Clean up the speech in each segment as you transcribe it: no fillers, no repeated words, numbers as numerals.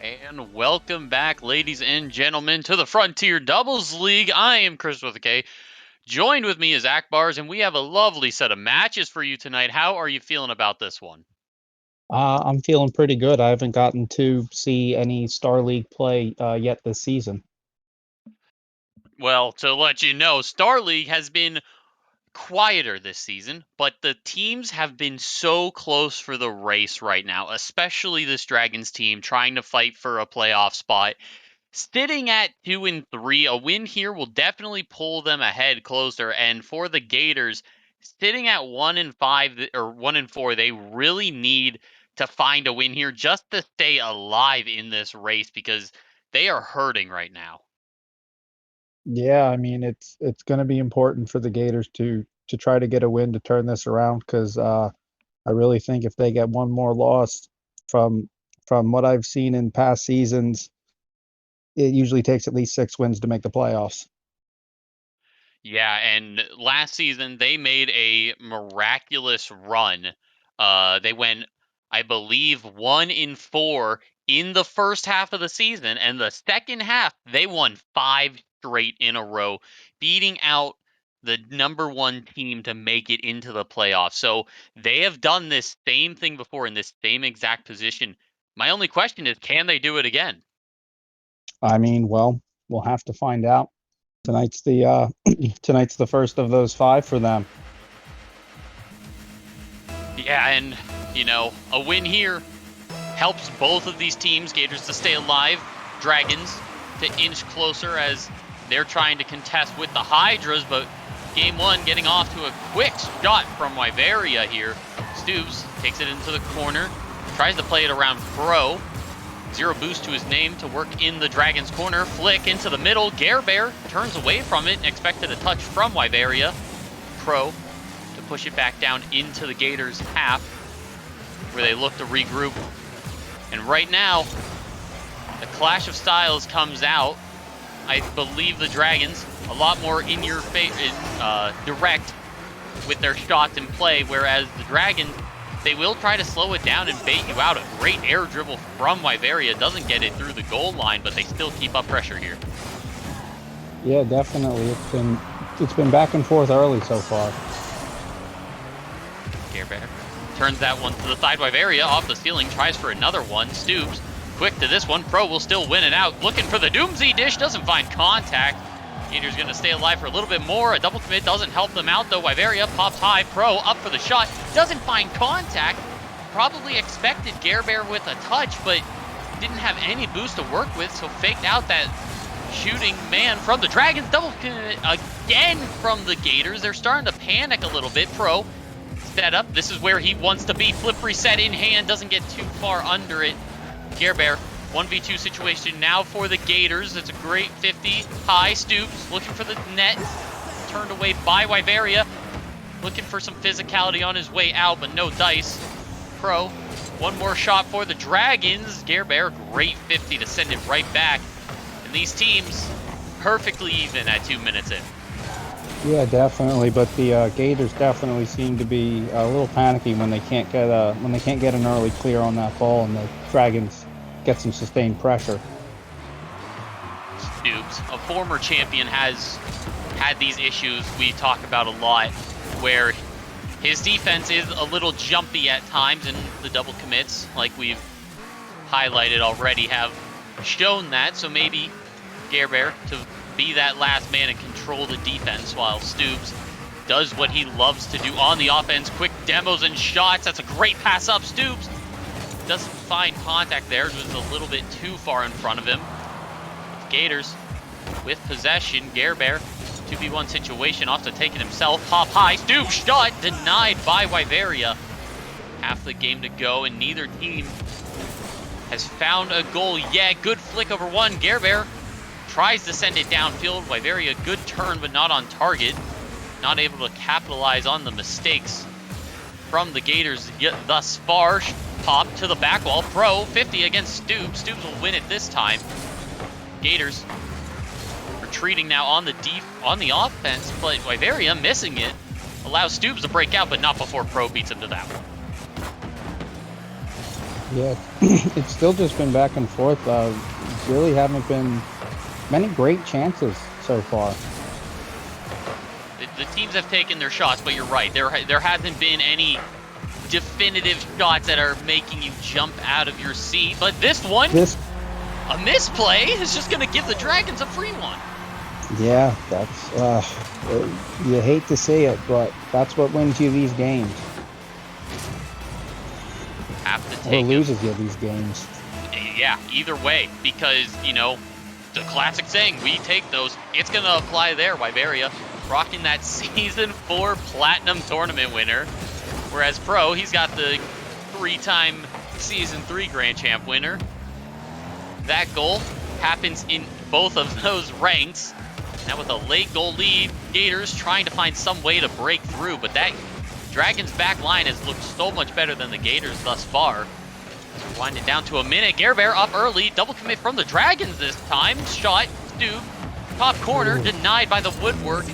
And welcome back, ladies and gentlemen, to the Frontier Doubles League. I am Chris with a K. Joined with me is Akbars, and we have a lovely set of matches for you tonight. How are you feeling about this one? I'm feeling pretty good. I haven't gotten to see any Star League play yet this season. Well, to let you know, Star League has been quieter this season, but the teams have been so close for the race right now, especially this Dragons team trying to fight for a playoff spot. Sitting at 2-3, a win here will definitely pull them ahead closer. And for the Gators, sitting at 1-5 or 1-4, they really need to find a win here just to stay alive in this race because they are hurting right now. Yeah, I mean it's going to be important for the Gators to try to get a win to turn this around because I really think if they get one more loss from from what I've seen in past seasons, it usually takes at least 6 wins to make the playoffs. Yeah, and last season they made a miraculous run. They went, I believe, 1-4 in the first half of the season, and the second half they won 5 straight in a row, beating out the number 1 team to make it into the playoffs. So they have done this same thing before in this same exact position. My only question is, can they do it again? I mean, well, we'll have to find out. Tonight's the tonight's the first of those five for them. Yeah, and a win here helps both of these teams, Gators to stay alive, Dragons to inch closer as they're trying to contest with the Hydras, but game one getting off to a quick shot from Wyveria here. Stoops takes it into the corner, tries to play it around Pro. Zero boost to his name to work in the Dragons corner. Flick into the middle. Bear turns away from it and expected a touch from Wyveria. Pro to push it back down into the Gators half where they look to regroup. And right now, the Clash of Styles comes out. I believe the Dragons a lot more in your face, direct with their shots in play, whereas the Dragons, they will try to slow it down and bait you out. A great air dribble from Wyveria doesn't get it through the goal line, but they still keep up pressure here. Yeah, definitely. It's been back and forth early so far. Bear turns that one to the side. Wyveria off the ceiling, tries for another one. Stoops quick to this one. Pro will still win it out. Looking for the Doomsy dish, doesn't find contact. Gators going to stay alive for a little bit more. A double commit doesn't help them out though. Wyveria pops high. Pro up for the shot, doesn't find contact. Probably expected Bear with a touch, but didn't have any boost to work with, so faked out that shooting man from the Dragons. Double commit again from the Gators. They're starting to panic a little bit. Pro set up. This is where he wants to be. Flip reset in hand, doesn't get too far under it. Bear 1v2 situation now for the Gators. It's a great 50 high. Stoops looking for the net, turned away by Wyveria, looking for some physicality on his way out, but no dice. Pro, one more shot for the Dragons. Bear, great 50 to send it right back. And these teams perfectly even at 2 minutes in. Yeah, definitely. But the Gators definitely seem to be a little panicky when they can't get an early clear on that ball, and the Dragons get some sustained pressure. Stoops, a former champion, has had these issues we talk about a lot, where his defense is a little jumpy at times, and the double commits, like we've highlighted already, have shown that. So maybe Bear to be that last man and control the defense while Stoops does what he loves to do on the offense. Quick demos and shots. That's a great pass up. Stoops doesn't find contact there. It was a little bit too far in front of him. Gators with possession. Bear 2v1 situation, off to take it himself. Pop high. Stoops shot denied by Wyveria. Half the game to go, and neither team has found a goal yet. Good flick over one. Bear tries to send it downfield. Wyveria, good turn, but not on target. Not able to capitalize on the mistakes from the Gators thus far. Pop to the back wall. Pro 50 against Stoops. Stoops will win it this time. Gators retreating now on the offense, but Wyveria missing it. Allows Stoops to break out, but not before Pro beats him to that one. Yeah, it's still just been back and forth. Really haven't been many great chances so far. The teams have taken their shots, but you're right. There hasn't been any definitive shots that are making you jump out of your seat. But this one, a misplay is just going to give the Dragons a free one. Yeah, that's you hate to see it, but that's what wins you these games. Have to take or loses you these games. Yeah, either way, because, you know, the classic saying, we take those, it's going to apply there. Wyveria rocking that Season 4 Platinum Tournament winner, whereas Pro, he's got the 3-time Season 3 Grand Champ winner. That goal happens in both of those ranks. Now with a late goal lead, Gators trying to find some way to break through, but that Dragons back line has looked so much better than the Gators thus far. Winding down to a minute. Gerber up early. Double commit from the Dragons this time. Shot. Stu. Top corner. Denied by the woodwork.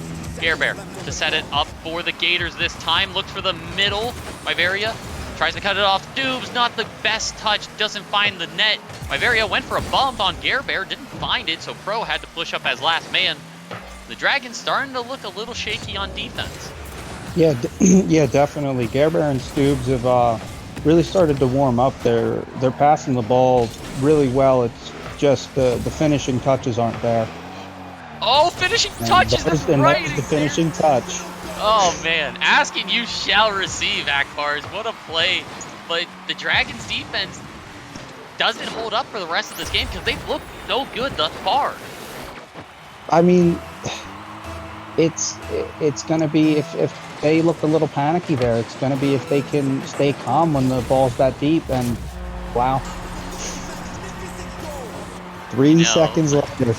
Gerber to set it up for the Gators this time. Looks for the middle. Wyveria tries to cut it off. Dubes, not the best touch. Doesn't find the net. Wyveria went for a bump on Gerber. Didn't find it, so Pro had to push up as last man. The Dragons starting to look a little shaky on defense. Yeah, yeah, definitely. Gerber and Stubbs have really started to warm up. They're passing the ball really well. It's just the finishing touches aren't there. Oh, finishing touches! That's right. The finishing touch. Oh man, asking you shall receive, Akbars. What a play! But the Dragons' defense doesn't hold up for the rest of this game because they've looked so good thus far. I mean, it's gonna be if they look a little panicky there. It's gonna be if they can stay calm when the ball's that deep. And wow, 3 seconds later.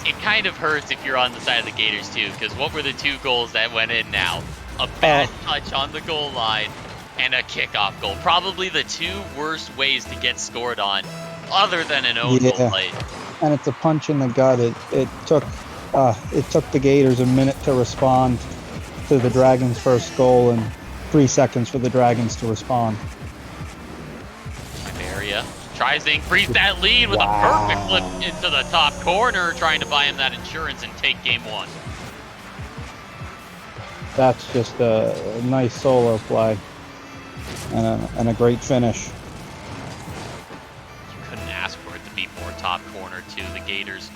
It kind of hurts if you're on the side of the Gators too, because what were the 2 goals that went in now? A bad touch on the goal line and a kickoff goal. Probably the 2 worst ways to get scored on, other than an own goal play. And it's a punch in the gut. It took the Gators a minute to respond to the Dragons' first goal and 3 seconds for the Dragons to respond. Area tries to increase that lead with a perfect flip into the top corner, trying to buy him that insurance and take game 1. That's just a nice solo play and a great finish. You couldn't ask for it to be more top corner too. The Gators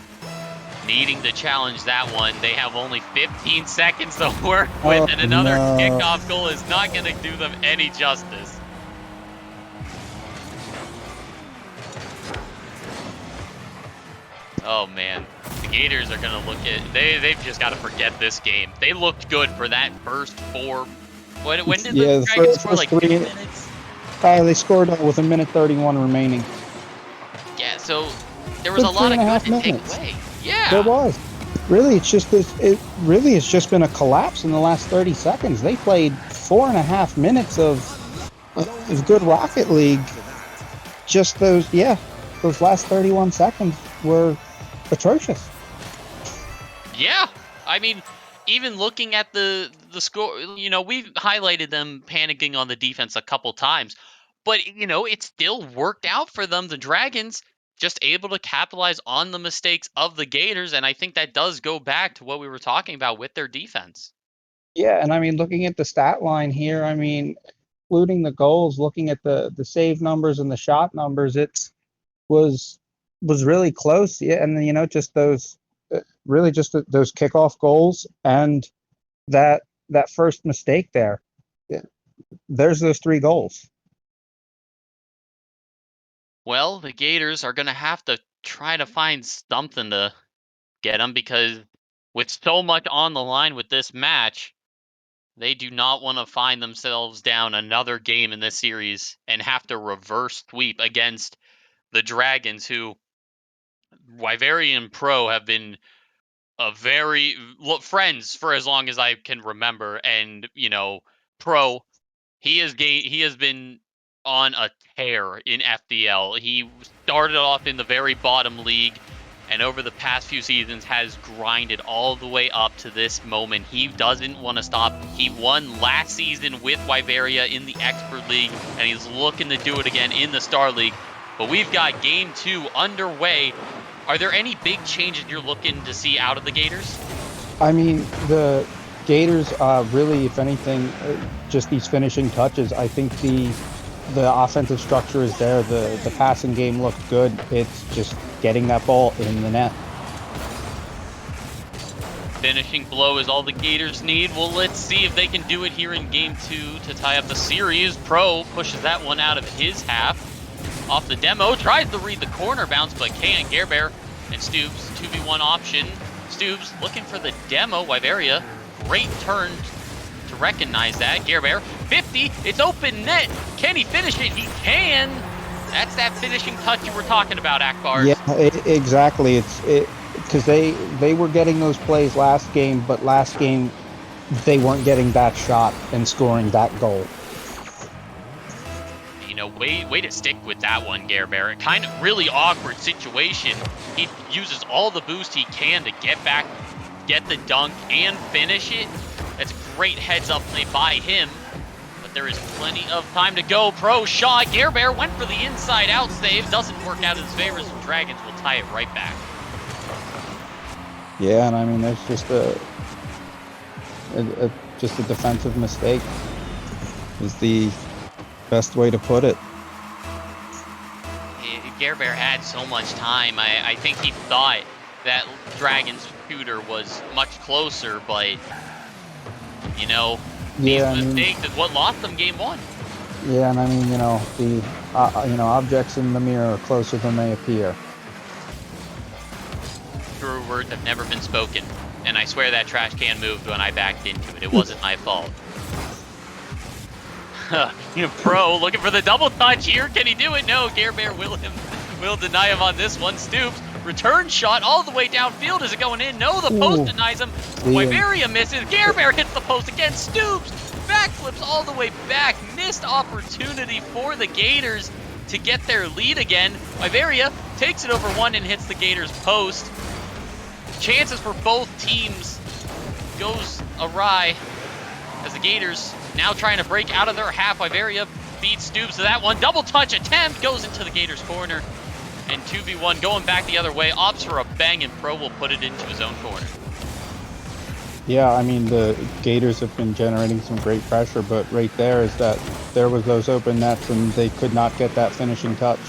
needing to challenge that one. They have only 15 seconds to work with, and another kickoff goal is not going to do them any justice. Oh man, the Gators are gonna look at they've just got to forget this game. They looked good for that first 4. When did the Dragons score, like 2 minutes? They scored with 1:31 remaining. Yeah, so there was a lot of good to take away. Yeah, there was. Really, it's just this. It really has just been a collapse in the last 30 seconds. They played 4.5 minutes of good Rocket League. Just those last 31 seconds were atrocious. Yeah, I mean, even looking at the score, you know, we've highlighted them panicking on the defense a couple times, but you know, it still worked out for them. The Dragons just able to capitalize on the mistakes of the Gators, and I think that does go back to what we were talking about with their defense. Yeah, and I mean, looking at the stat line here, I mean, including the goals, looking at the save numbers and the shot numbers, it was really close. Yeah, and you know, just those really just those kickoff goals and that first mistake there. Yeah, there's those 3 goals. Well, the Gators are going to have to try to find something to get them, because with so much on the line with this match, they do not want to find themselves down another game in this series and have to reverse sweep against the Dragons, who Wyverian Pro have been friends for as long as I can remember. And, you know, Pro, he has been on a tear in FDL. He started off in the very bottom league, and over the past few seasons has grinded all the way up to this moment. He doesn't want to stop. He won last season with Wyveria in the Expert League, and he's looking to do it again in the Star League. But we've got Game 2 underway. Are there any big changes you're looking to see out of the Gators? I mean, the Gators really, if anything, just these finishing touches. I think the offensive structure is there. The passing game looked good. It's just getting that ball in the net. Finishing blow is all the Gators need. Well, let's see if they can do it here in Game 2 to tie up the series. Pro pushes that one out of his half. Off the demo, tries to read the corner bounce, but can't. Gerber and Stoops, 2v1 option. Stoops looking for the demo. Wyveria, great turn to recognize that. Gerber, 50, it's open net. Can he finish it? He can. That's that finishing touch you were talking about, Akbar. Yeah, exactly. It's because they were getting those plays last game, but last game they weren't getting that shot and scoring that goal. You know, way to stick with that one, Gerber. Kind of really awkward situation. He uses all the boost he can to get back, get the dunk, and finish it. That's great heads-up play by him. But there is plenty of time to go. Pro shot. Gerber went for the inside-out save. Doesn't work out in his favor, so Dragons will tie it right back. Yeah, and I mean, that's just a defensive mistake is the best way to put it. Gerber had so much time. I think he thought that Dragon's shooter was much closer, but you know, these mistakes is what lost them Game 1. Yeah, and I mean, you know, the objects in the mirror are closer than they appear. Truer words have never been spoken, and I swear that trash can moved when I backed into it. It wasn't my fault. Pro looking for the double touch here. Can he do it? No, Gerber will deny him on this one. Stoops, return shot all the way downfield. Is it going in? No, the post denies him. Wyveria misses. Gerber hits the post again. Stoops backflips all the way back. Missed opportunity for the Gators to get their lead again. Wyveria takes it over one and hits the Gators post. Chances for both teams goes awry as the Gators now trying to break out of their half. Wyveria beats Stoops to that one. Double touch attempt goes into the Gators corner. And 2v1 going back the other way. Opts for a bang, and Pro will put it into his own corner. Yeah, I mean, the Gators have been generating some great pressure, but right there is that there was those open nets and they could not get that finishing touch.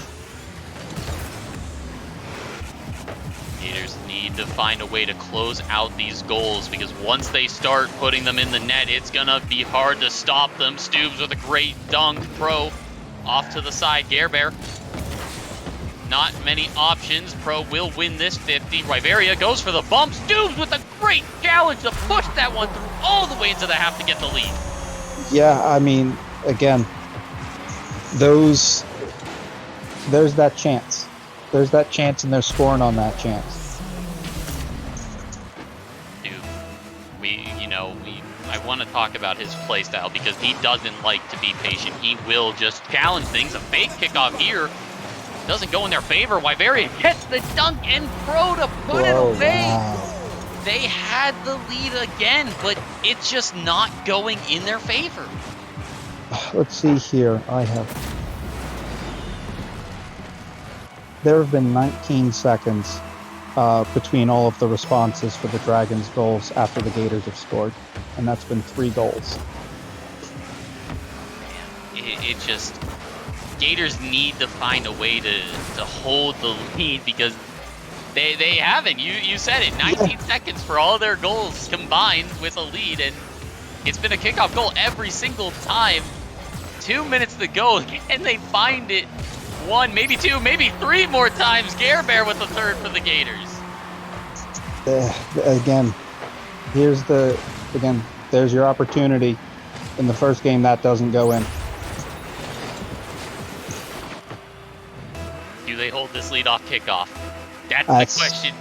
Gators need to find a way to close out these goals, because once they start putting them in the net, it's gonna be hard to stop them. Stoops with a great dunk. Pro off to the side. Gerber, not many options. Pro will win this 50. Wyveria goes for the bump. Stoops with a great challenge to push that one through all the way into the half to get the lead. Yeah, I mean, again, there's that chance. There's that chance, and they're scoring on that chance. Dude, I want to talk about his play style, because he doesn't like to be patient. He will just challenge things. A fake kickoff here doesn't go in their favor. Wyveria gets the dunk, and Pro to put it away. Wow. They had the lead again, but it's just not going in their favor. Let's see here. There have been 19 seconds between all of the responses for the Dragons' goals after the Gators have scored, and that's been 3 goals. It just, Gators need to find a way to hold the lead, because they haven't. You said it, 19 seconds for all their goals combined with a lead, and it's been a kickoff goal every single time. 2 minutes to go, and they find it 1, maybe 2, maybe 3 more times. Gerber with the third for the Gators. Again, there's your opportunity. In the first game, that doesn't go in. Do they hold this lead off kickoff? That's the question.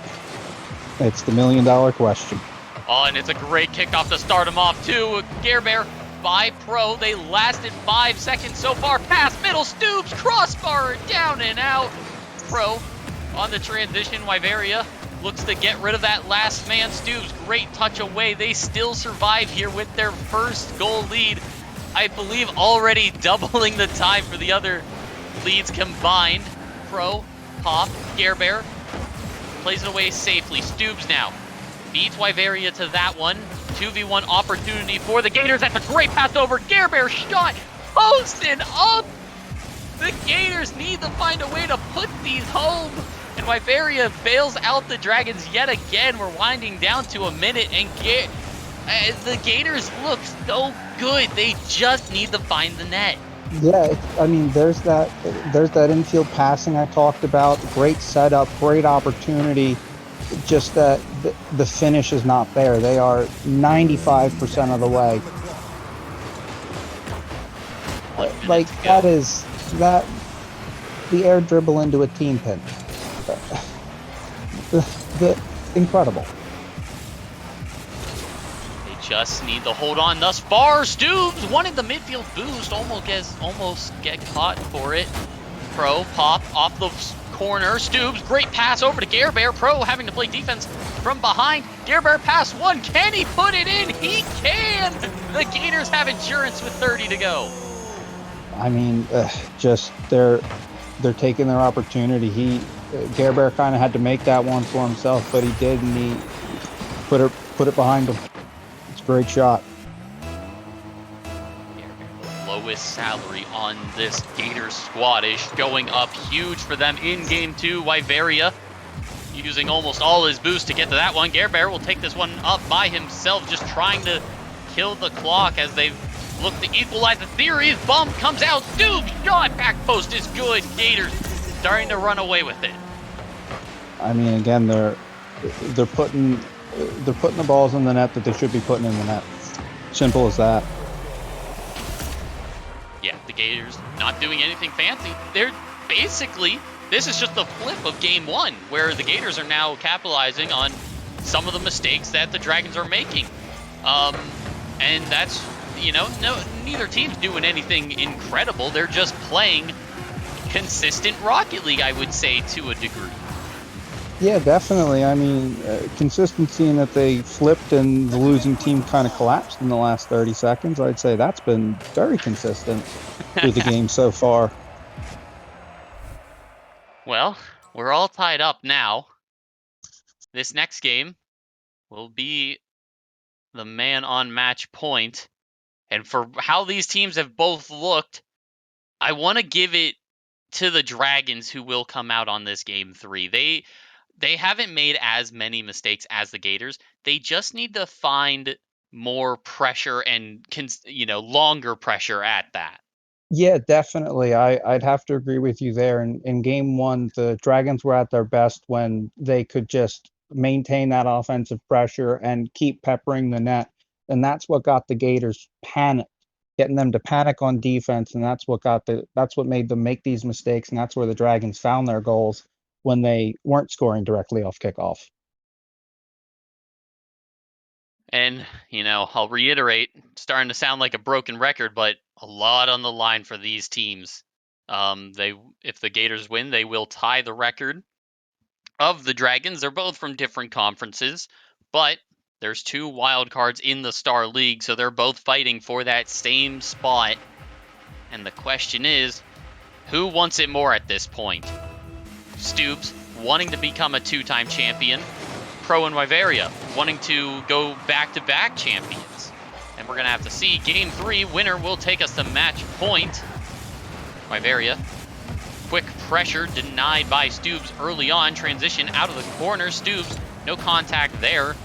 It's the $1 million question. Oh, and it's a great kickoff to start them off, too. Gerber by Pro. They lasted 5 seconds so far. Pass, middle, Stoops, crossbar, down and out. Pro on the transition. Wyveria looks to get rid of that last man. Stoops, great touch away. They still survive here with their first goal lead. I believe already doubling the time for the other leads combined. Pro, Pop, Gerber plays it away safely. Stoops now beats Wyveria to that one. 2v1 opportunity for the Gators. That's a great pass over. Gerber shot, posted up. The Gators need to find a way to put these home. And Wyveria bails out the Dragons yet again. We're winding down to a minute, and the Gators look so good. They just need to find the net. Yeah, I mean, there's that infield passing I talked about. Great setup, great opportunity. Just that the finish is not there. They are 95% of the way. Like that the air dribble into a team pin. Incredible. They just need to hold on thus far. Stoops wanted the midfield boost, almost get caught for it. Pro, Pop off the corner. Stoops, great pass over to Gerber. Pro having to play defense from behind. Gerber pass one. Can he put it in? He can! The Gators have insurance with 30 to go. I mean, just they're taking their opportunity. Gerber kind of had to make that one for himself, but he did, and he put it behind him. It's a great shot. The lowest salary on this Gators squad is going up huge for them in game 2. Wyveria using almost all his boost to get to that one. Gerber will take this one up by himself, just trying to kill the clock as they've looked to equalize the series. Bump comes out. Stoops shot, back post is good. Gators starting to run away with it. I mean, again, they're putting the balls in the net that they should be putting in the net. Simple as that. Yeah, the Gators not doing anything fancy. They're basically, this is just the flip of game 1, where the Gators are now capitalizing on some of the mistakes that the Dragons are making. And that's, neither team's doing anything incredible. They're just playing consistent Rocket League, I would say, to a degree. Yeah, definitely. I mean, consistency in that they flipped and the losing team kind of collapsed in the last 30 seconds. I'd say that's been very consistent through the game so far. Well, we're all tied up now. This next game will be the man on match point. And for how these teams have both looked, I want to give it to the Dragons, who will come out on this game 3. They haven't made as many mistakes as the Gators. They just need to find more pressure and longer pressure at that. Yeah, definitely. I'd have to agree with you there. In game 1, the Dragons were at their best when they could just maintain that offensive pressure and keep peppering the net. And that's what got the Gators panicked, getting them to panic on defense, and that's what made them make these mistakes, and that's where the Dragons found their goals when they weren't scoring directly off kickoff. And, I'll reiterate, starting to sound like a broken record, but a lot on the line for these teams. If the Gators win, they will tie the record of the Dragons. They're both from different conferences, but there's 2 wild cards in the Star League, so they're both fighting for that same spot. And the question is, who wants it more at this point? Stoops wanting to become a 2-time champion. Pro and Wyveria wanting to go back-to-back champions. And we're going to have to see. Game 3, winner will take us to match point. Wyveria, quick pressure denied by Stoops early on. Transition out of the corner. Stoops, no contact there.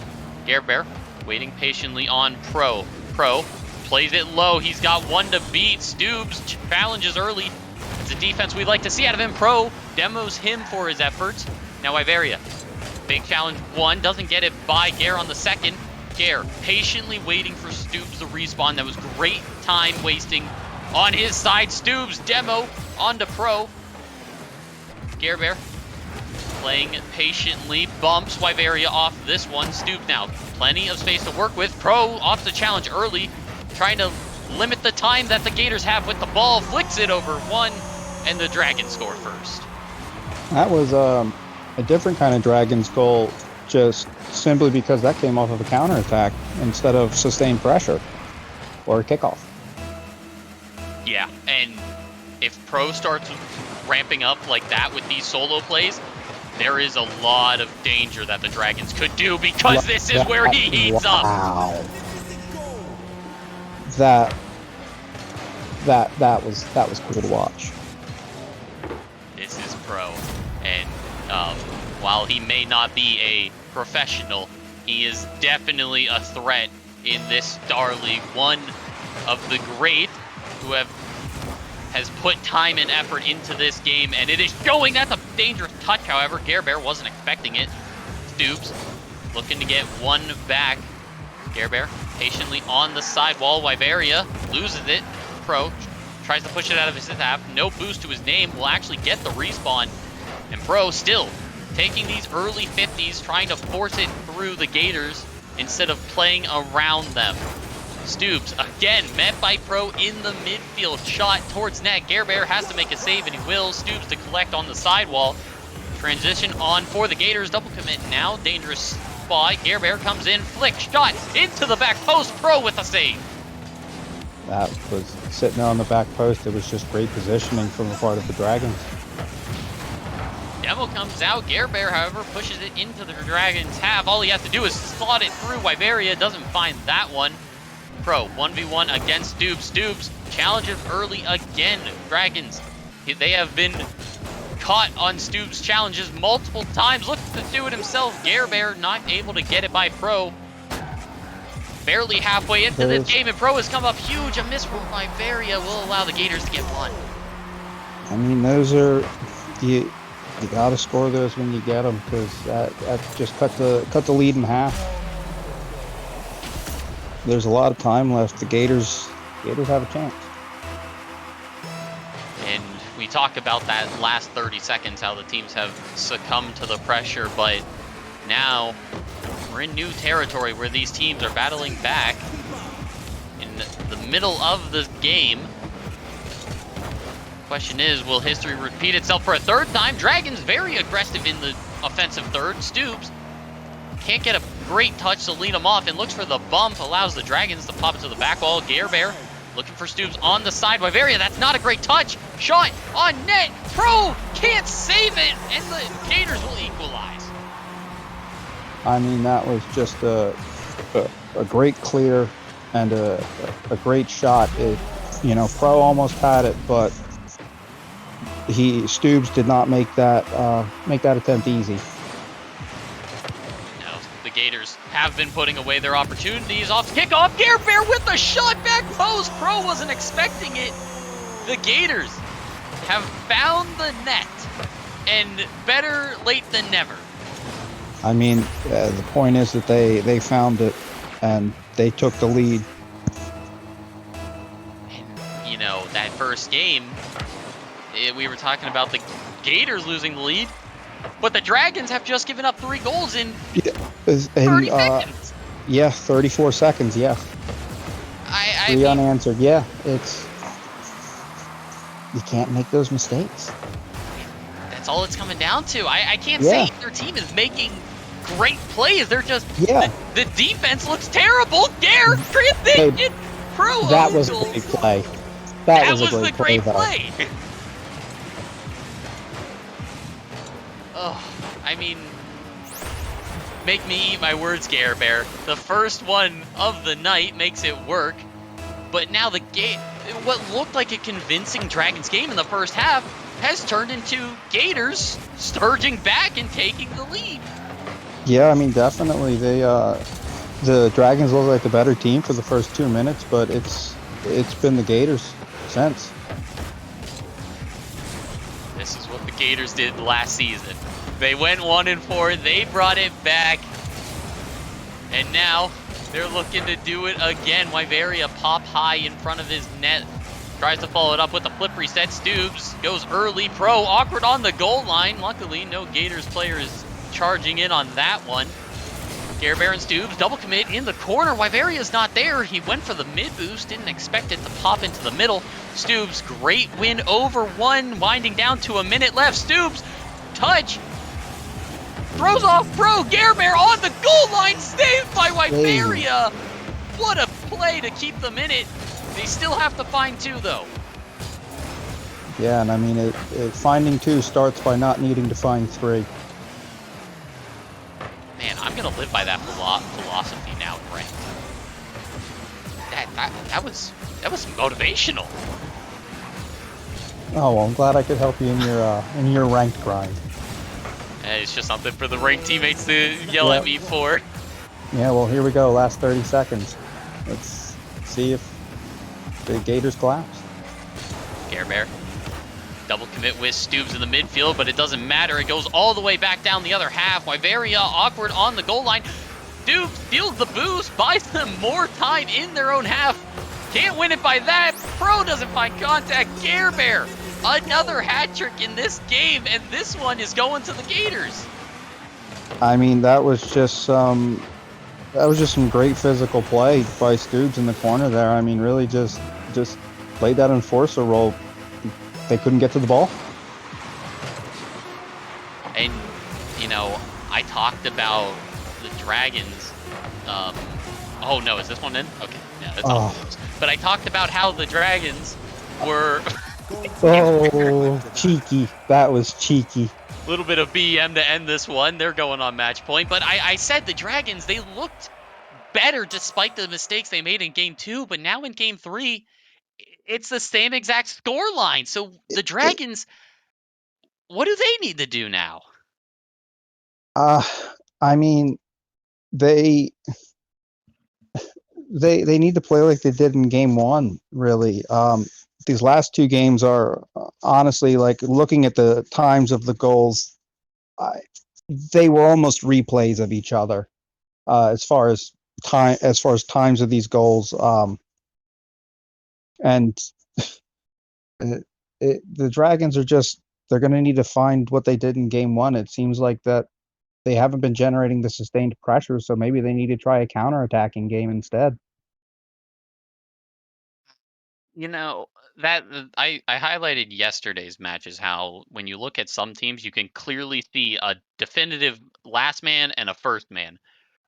Gerber waiting patiently on Pro. Pro plays it low. He's got one to beat. Stoops challenges early. It's a defense we'd like to see out of him. Pro demos him for his efforts. Now Wyveria, big challenge 1, doesn't get it by Gare on the second. Gare patiently waiting for Stoops to respawn. That was great time wasting on his side. Stoops demo onto Pro. Gerber playing patiently, bumps Wyveria off this one. Stoops now, plenty of space to work with. Pro off the challenge early, trying to limit the time that the Gators have with the ball. Flicks it over one, and the Dragons score first. That was a different kind of Dragon's goal, just simply because that came off of a counterattack instead of sustained pressure or a kickoff. Yeah, and if Pro starts ramping up like that with these solo plays, there is a lot of danger that the Dragons could do, because this is where he heats up. Wow. That was cool to watch. This is Pro, and while he may not be a professional, he is definitely a threat in this Star League. One of the great who has put time and effort into this game, and it is showing. That's a dangerous touch, however. Gerber wasn't expecting it. Stoops looking to get one back. Gerber patiently on the sidewall. Wyveria loses it. Pro tries to push it out of his half. No boost to his name. Will actually get the respawn. And Pro still taking these early 50s, trying to force it through the Gators instead of playing around them. Stoops again met by Pro in the midfield. Shot towards net. Gerber has to make a save, and he will. Stoops to collect on the sidewall. Transition on for the Gators. Double commit now. Dangerous spot. Gerber comes in. Flick shot into the back post. Pro with a save. That was sitting there on the back post. It was just great positioning from the part of the Dragons. Demo comes out. Gerber, however, pushes it into the Dragons' half. All he has to do is slot it through. Wyveria doesn't find that one. Pro 1v1 against Stoops. Stoops challenges early again. Dragons, they have been caught on Stoops' challenges multiple times. Looks to do it himself. Gerber not able to get it by Pro. Barely halfway into this game, and Pro has come up huge. A miss from Wyveria will allow the Gators to get one. I mean, those are you gotta score those when you get them, because that just cut the lead in half. There's a lot of time left. The Gators have a chance. And we talk about that last 30 seconds, how the teams have succumbed to the pressure, but now we're in new territory where these teams are battling back in the middle of the game. Question is, will history repeat itself for a third time? Dragons very aggressive in the offensive third. Stoops can't get a great touch to lead him off, and looks for the bump, allows the Dragons to pop it to the back wall. Gerber looking for Stoops on the side. Wyveria, that's not a great touch. Shot on net. Pro can't save it, and the Gators will equalize. I mean, that was just a great clear and a great shot. Pro almost had it, but Stoops did not make that attempt easy. The Gators have been putting away their opportunities. Off kickoff, Gerber with the shot back post. Pro wasn't expecting it. The Gators have found the net, and better late than never. I mean, the point is that they found it, and they took the lead. And, that first game, we were talking about the Gators losing the lead, but the Dragons have just given up 3 goals in 30 seconds. Yeah, 34 seconds, yeah. I 3 unanswered, yeah. You can't make those mistakes. That's all it's coming down to. I can't say their team is making great plays. They're just, the defense looks terrible. Transition. Pro. That was a great play. That was a great play. Oh, I mean, make me eat my words, Gerber. The first one of the night makes it work, but now the game, what looked like a convincing Dragons game in the first half, has turned into Gators surging back and taking the lead. Yeah, I mean, definitely. The Dragons look like the better team for the first 2 minutes, but it's been the Gators since. This is what the Gators did last season. They went 1-4, they brought it back, and now they're looking to do it again. Wyveria pop high in front of his net, tries to follow it up with a flip reset. Stoops goes early. Pro awkward on the goal line. Luckily, no Gators player is charging in on that one. Gerber and Stoops double commit in the corner. Wyveria's not there. He went for the mid boost, didn't expect it to pop into the middle. Stoops, great win over 1, winding down to a minute left. Stoops, touch, throws off Pro. Gare Bear on the goal line, saved by Wyveria. What a play to keep them in it. They still have to find 2 though. Yeah, and I mean, finding 2 starts by not needing to find 3. Man, I'm gonna live by that philosophy now, Brent. That was motivational. Oh, well, I'm glad I could help you in your ranked grind. It's just something for the ranked teammates to yell at me for. Yeah, well, here we go. Last 30 seconds. Let's see if the Gators collapse. Gare Bear. Double commit with Stoops in the midfield, but it doesn't matter. It goes all the way back down the other half. Wyveria awkward on the goal line. Stoops steals the boost, buys them more time in their own half. Can't win it by that. Pro doesn't find contact. Gare Bear, another hat trick in this game, and this one is going to the Gators. I mean, that was just some great physical play by Stoops in the corner there. I mean, really just played that enforcer role. They couldn't get to the ball. And, you know, I talked about the Dragons. Oh no, is this one in? Okay, yeah, that's all. But I talked about how the Dragons were... Oh, cheeky. That was cheeky. A little bit of BM to end this one. They're going on match point. But I said the Dragons, they looked better despite the mistakes they made in Game 2. But now in Game 3, it's the same exact score line. So the Dragons, what do they need to do now? I mean, they need to play like they did in Game 1, really. These last 2 games are honestly, like, looking at the times of the goals, they were almost replays of each other as far as times of these goals. And the Dragons are they're going to need to find what they did in Game 1. It seems like that they haven't been generating the sustained pressure, so maybe they need to try a counterattacking game instead. You know, that I highlighted yesterday's matches, how when you look at some teams, you can clearly see a definitive last man and a first man.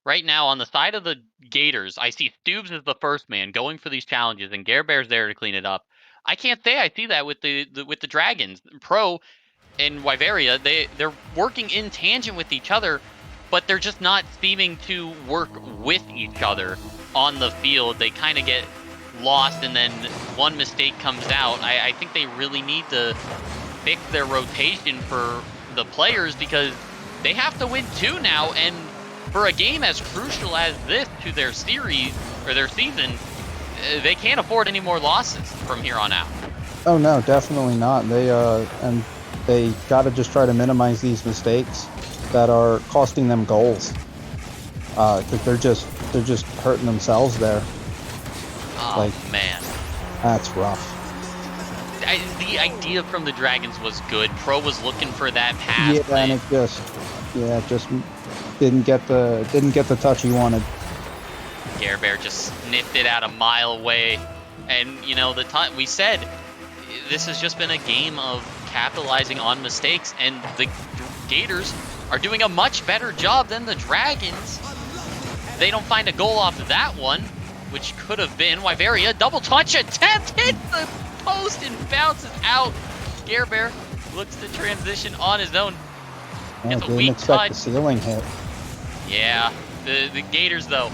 Right now, on the side of the Gators, I see Stoops as the first man going for these challenges, and Gare Bear's there to clean it up. I can't say I see that with the Dragons. Pro and Wyveria, they're working in tangent with each other, but they're just not seeming to work with each other on the field. They kind of get lost, and then one mistake comes out. I think they really need to fix their rotation for the players, because they have to win 2 now, and for a game as crucial as this to their series or their season, they can't afford any more losses from here on out. Oh no, definitely not. They got to just try to minimize these mistakes that are costing them goals. Because they're just hurting themselves there. Oh man, that's rough. The idea from the Dragons was good. Pro was looking for that pass. Yeah, and it just didn't get the touch he wanted. Gare Bear just sniffed it out a mile away, and you know, the time we said this has just been a game of capitalizing on mistakes, and the Gators are doing a much better job than the Dragons. They don't find a goal off of that one, which could have been Wyveria. Double touch attempt, hits the post and bounces out. Gare Bear looks to transition on his own. Yeah, it's a didn't weak expect touch. the ceiling hit. Yeah, the Gators though,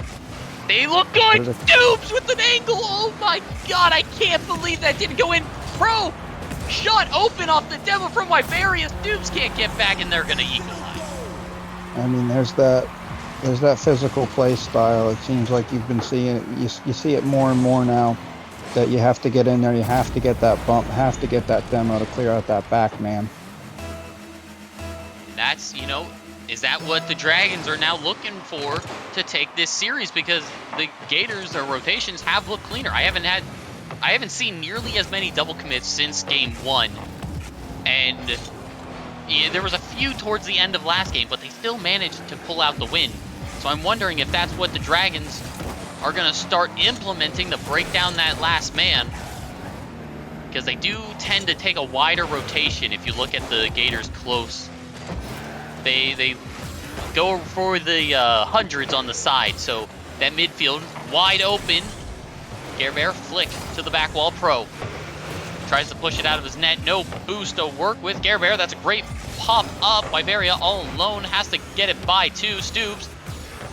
they look good. Stoops with an angle. Oh my god, I can't believe that didn't go in. Pro shot open off the demo from Wyveria. Stoops can't get back, and they're gonna equalize. I mean, there's that physical play style. It seems like you've been seeing it. You see it more and more now, that you have to get in there, you have to get that bump, have to get that demo to clear out that back man. That's, you know, is that what the Dragons are now looking for to take this series? Because the Gators, their rotations have looked cleaner. I haven't seen nearly as many double commits since Game 1, and yeah, there was a few towards the end of last game, but they still managed to pull out the win. So I'm wondering if that's what the Dragons are going to start implementing to break down that last man, because they do tend to take a wider rotation. If you look at the Gators close, they go for the hundreds on the side. So that midfield wide open. Gerber flick to the back wall. Pro tries to push it out of his net. No boost to work with. Gerber, that's a great pop up. Wyveria all alone has to get it by two. Stoops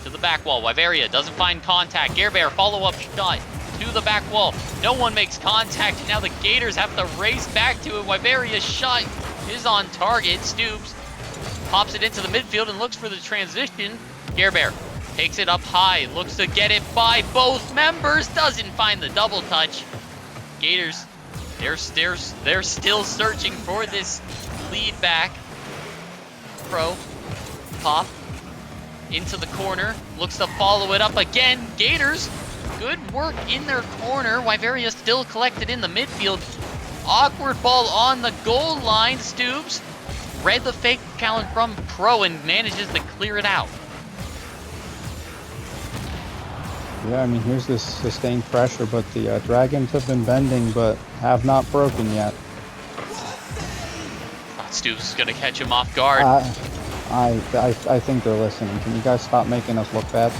to the back wall. Wyveria doesn't find contact. Gerber follow-up shot to the back wall. No one makes contact. Now the Gators have to race back to it. Wyveria's shot is on target. Stoops pops it into the midfield and looks for the transition. Gerber takes it up high, looks to get it by both members, doesn't find the double touch. Gators, they're still searching for this lead back. Pro, pop, into the corner, looks to follow it up again. Gators, good work in their corner. Wyveria still collected in the midfield. Awkward ball on the goal line. Stoops read the fake challenge from Pro and manages to clear it out. Yeah, I mean, here's this sustained pressure, but the Dragons have been bending, but have not broken yet. Stoops is gonna catch him off guard. I think they're listening. Can you guys stop making us look bad?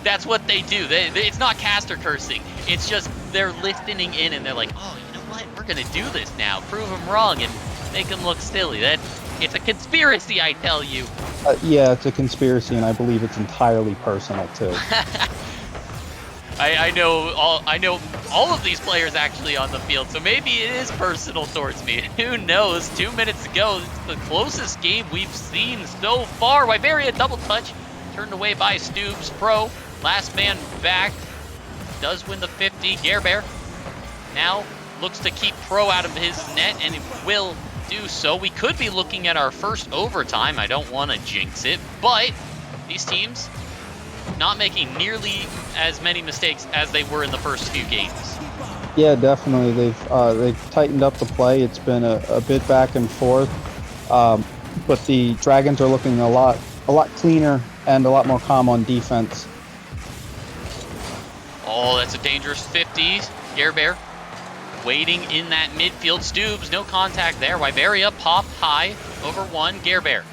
That's what they do. It's not caster cursing. It's just they're listening in and they're like, oh, you know what? We're gonna do this now. Prove them wrong and make them look silly. It's a conspiracy, I tell you. Yeah, it's a conspiracy, and I believe it's entirely personal too. I know all of these players actually on the field, so maybe it is personal towards me. Who knows? 2 minutes ago, it's the closest game we've seen so far. Wyveria double touch, turned away by Stoops. Pro, last man back, does win the 50. Gerber now looks to keep Pro out of his net, and it will do so. We could be looking at our first overtime. I don't want to jinx it, but these teams not making nearly as many mistakes as they were in the first few games. Yeah, definitely. They've tightened up the play. It's been a bit back and forth, but the Dragons are looking a lot cleaner and a lot more calm on defense. Oh, that's a dangerous 50. Gerber waiting in that midfield. Stoops, no contact there. Wyveria pop high over one. Gerber,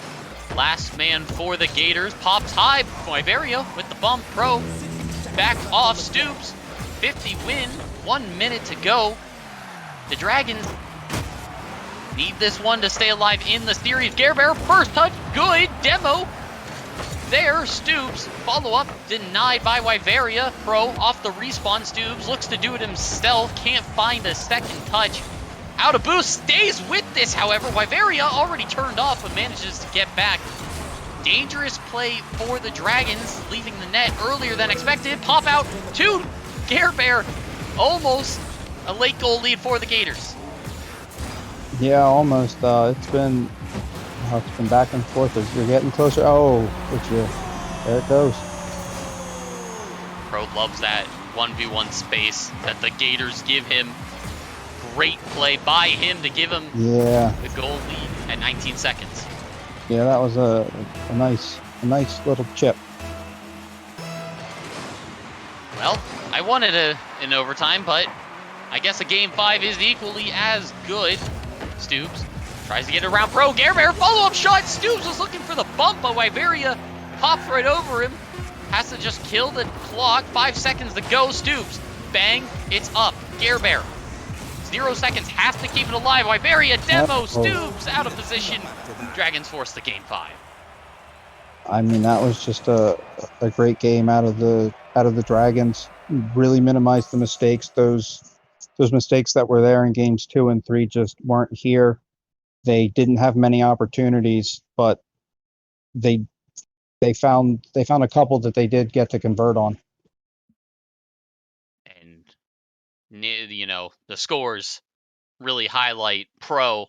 last man for the Gators, pops high. Wyveria with the bump. Pro back off. Stoops, 50 win. 1 minute to go. The Dragons need this one to stay alive in the series. Gerber, first touch, good. Demo there. Stoops, follow up, denied by Wyveria. Pro off the respawn. Stoops looks to do it himself, can't find a second touch. Out of boost, stays with this, however. Wyveria already turned off, but manages to get back. Dangerous play for the Dragons, leaving the net earlier than expected. Pop out to Gerber. Almost a late goal lead for the Gators. Yeah, almost. It's been back and forth as you're getting closer. Oh, there it goes. Pro loves that 1v1 space that the Gators give him. Great play by him to give him the goal lead at 19 seconds. Yeah, that was a nice little chip. Well, I wanted an overtime, but I guess a game 5 is equally as good. Stoops tries to get around Pro. Gerber, follow-up shot. Stoops was looking for the bump, but Wyveria pops right over him. Has to just kill the clock. 5 seconds to go. Stoops, bang, it's up. Gerber, 0 seconds, has to keep it alive. Wyveria, demo, Stoops out of position. Dragons force the game 5. I mean, that was just a great game out of the Dragons. Really minimized the mistakes. Those mistakes that were there in games 2 and 3 just weren't here. They didn't have many opportunities, but they found a couple that they did get to convert on. And you know, the scores really highlight Pro.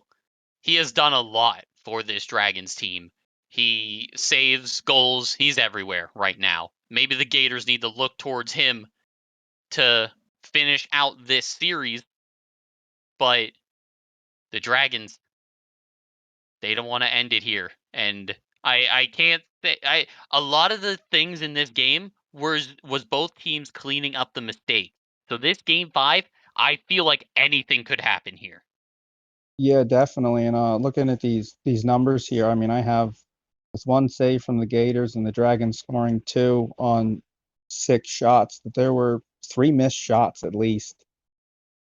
He has done a lot for this Dragons team. He saves goals. He's everywhere right now. Maybe the Gators need to look towards him to finish out this series, but the Dragons, they don't want to end it here. And I can't say a lot of the things in this game was both teams cleaning up the mistakes. So this game 5, I feel like anything could happen here. Yeah, definitely. And looking at these numbers here, I mean, I have It's one save from the Gators and the Dragons scoring 2 on 6 shots. That there were 3 missed shots at least.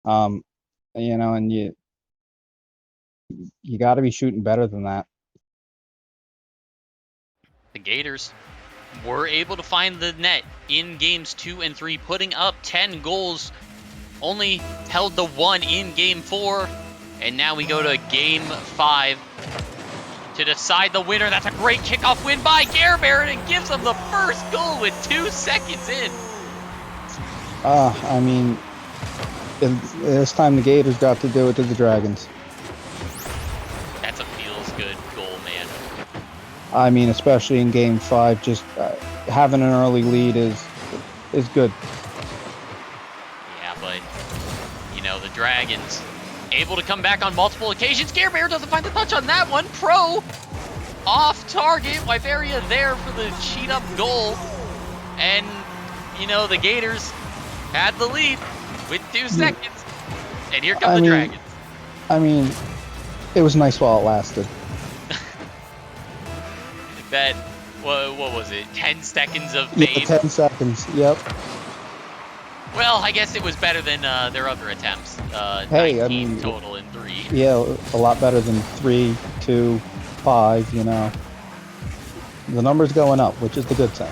Um, and you got to be shooting better than that. The Gators were able to find the net in games 2 and 3, putting up 10 goals. Only held the 1 in game 4, and now we go to game 5 to decide the winner. That's a great kickoff win by Gerber, and it gives them the first goal with 2 seconds in. I mean, this time the Gators got to do it to the Dragons. That's a feels-good goal, man. I mean, especially in game 5, just having an early lead is good. Yeah, but, the Dragons able to come back on multiple occasions. Gerber doesn't find the touch on that one. Pro off target. Wyveria there for the cheat up goal. And, the Gators had the lead with 2 seconds. And here come the Dragons. I mean, it was nice while it lasted. That, what was it, 10 seconds of fame? Yeah, 10 seconds, yep. Well, I guess it was better than their other attempts. Hey, 19 total in 3. Yeah, a lot better than 3, 2, 5, The number's going up, which is the good thing.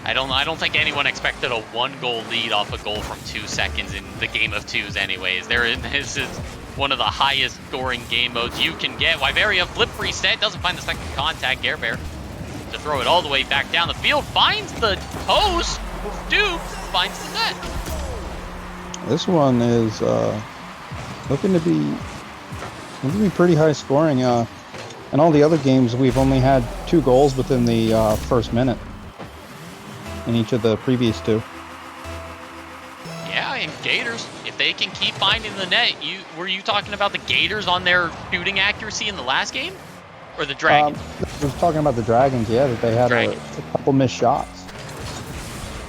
I don't think anyone expected a 1-goal lead off a goal from 2 seconds in the game of 2s anyways. This is one of the highest scoring game modes you can get. Wyveria flip reset, doesn't find the second contact. Gerber to throw it all the way back down the field, finds the post, Stoops finds the net. This one is looking to be pretty high scoring. In all the other games, we've only had 2 goals within the first minute in each of the previous 2. Yeah, and Gators, if they can keep finding the net, were you talking about the Gators on their shooting accuracy in the last game? Or the Dragons? I was talking about the Dragons, yeah, that they had a couple missed shots.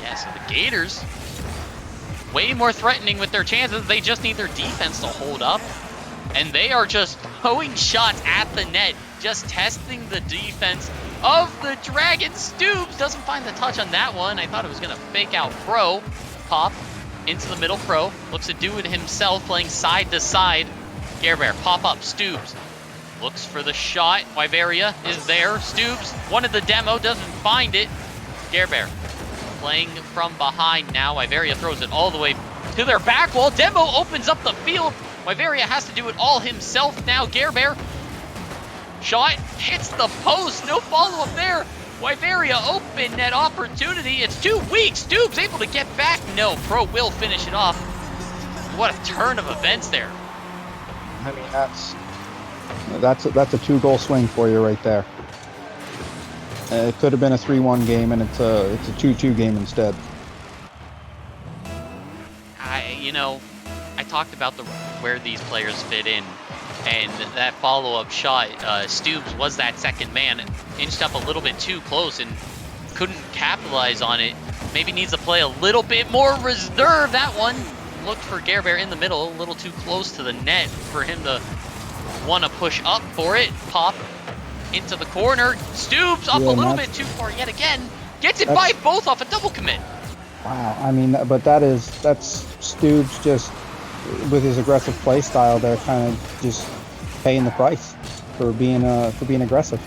Yeah, so the Gators, way more threatening with their chances. They just need their defense to hold up. And they are just throwing shots at the net, just testing the defense of the Dragons. Stoops doesn't find the touch on that one. I thought it was going to fake out Pro. Pop into the middle. Pro looks to do it himself, playing side to side. Gerber, pop up. Stoops looks for the shot. Wyveria is there. Stoops wanted the demo, doesn't find it. Gerber playing from behind now. Wyveria throws it all the way to their back wall. Demo opens up the field. Wyveria has to do it all himself now. Gerber shot hits the post. No follow-up there. Wyveria open net opportunity. It's too weak. Stoops able to get back. No, Pro will finish it off. What a turn of events there. I mean, that's a 2-goal swing for you right there. It could have been a 3-1 game, and it's a 2-2 game instead. I talked about where these players fit in, and that follow-up shot, Stoops was that second man, inched up a little bit too close and couldn't capitalize on it. Maybe needs to play a little bit more reserve. That one looked for Gerber in the middle, a little too close to the net for him to want to push up for it. Pop into the corner. Stoops up a little bit too far yet again. Gets it by both off a double commit. Wow, I mean, but that's Stoops just with his aggressive play style. They're kind of just paying the price for being aggressive.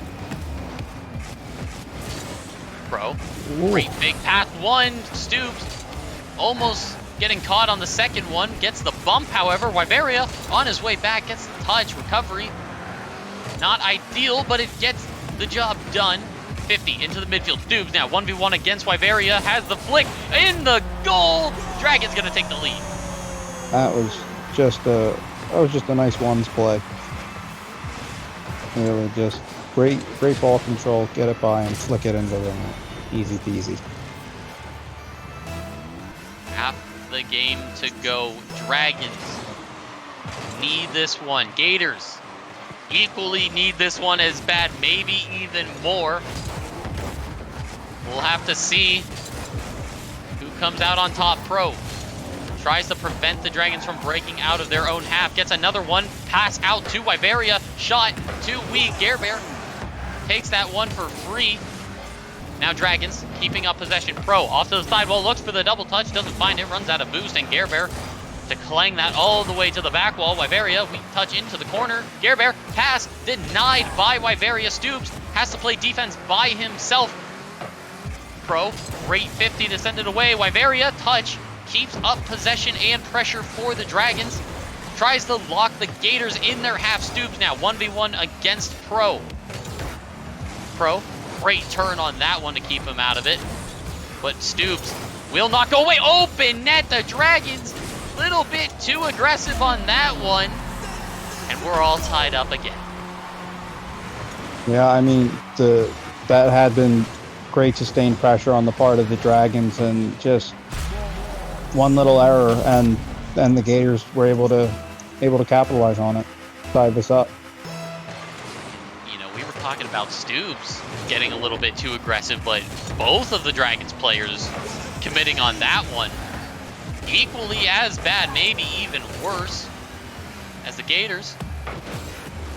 Pro, great big pass one. Stoops almost getting caught on the second one. Gets the bump, however. Wyveria on his way back gets the touch. Recovery not ideal, but it gets the job done. 50 into the midfield. Stoops now 1v1 against Wyveria. Has the flick in the goal. Dragon's gonna take the lead. That was just a nice ones play. Really, just great ball control. Get it by and flick it into the net. Easy peasy. Half the game to go. Dragons need this one. Gators equally need this one as bad, maybe even more. We'll have to see who comes out on top. Pro tries to prevent the Dragons from breaking out of their own half. Gets another one. Pass out to Wyveria. Shot too weak. Gerbear takes that one for free. Now Dragons keeping up possession. Pro off to the sidewall, looks for the double touch, doesn't find it, runs out of boost, and Gerbear to clang that all the way to the back wall. Wyveria, weak touch into the corner. Gerbear, pass denied by Wyveria. Stoops has to play defense by himself. Pro, great 50 to send it away. Wyveria, touch, keeps up possession and pressure for the Dragons. Tries to lock the Gators in their half. Stoops now 1v1 against Pro. Pro, great turn on that one to keep him out of it. But Stoops will not go away. Open net, the Dragons. Little bit too aggressive on that one. And we're all tied up again. Yeah, I mean, that had been great sustained pressure on the part of the Dragons, and just one little error, and the Gators were able to capitalize on it, tie this up. You know, we were talking about Stoops getting a little bit too aggressive, but both of the Dragons players committing on that one equally as bad, maybe even worse, as the Gators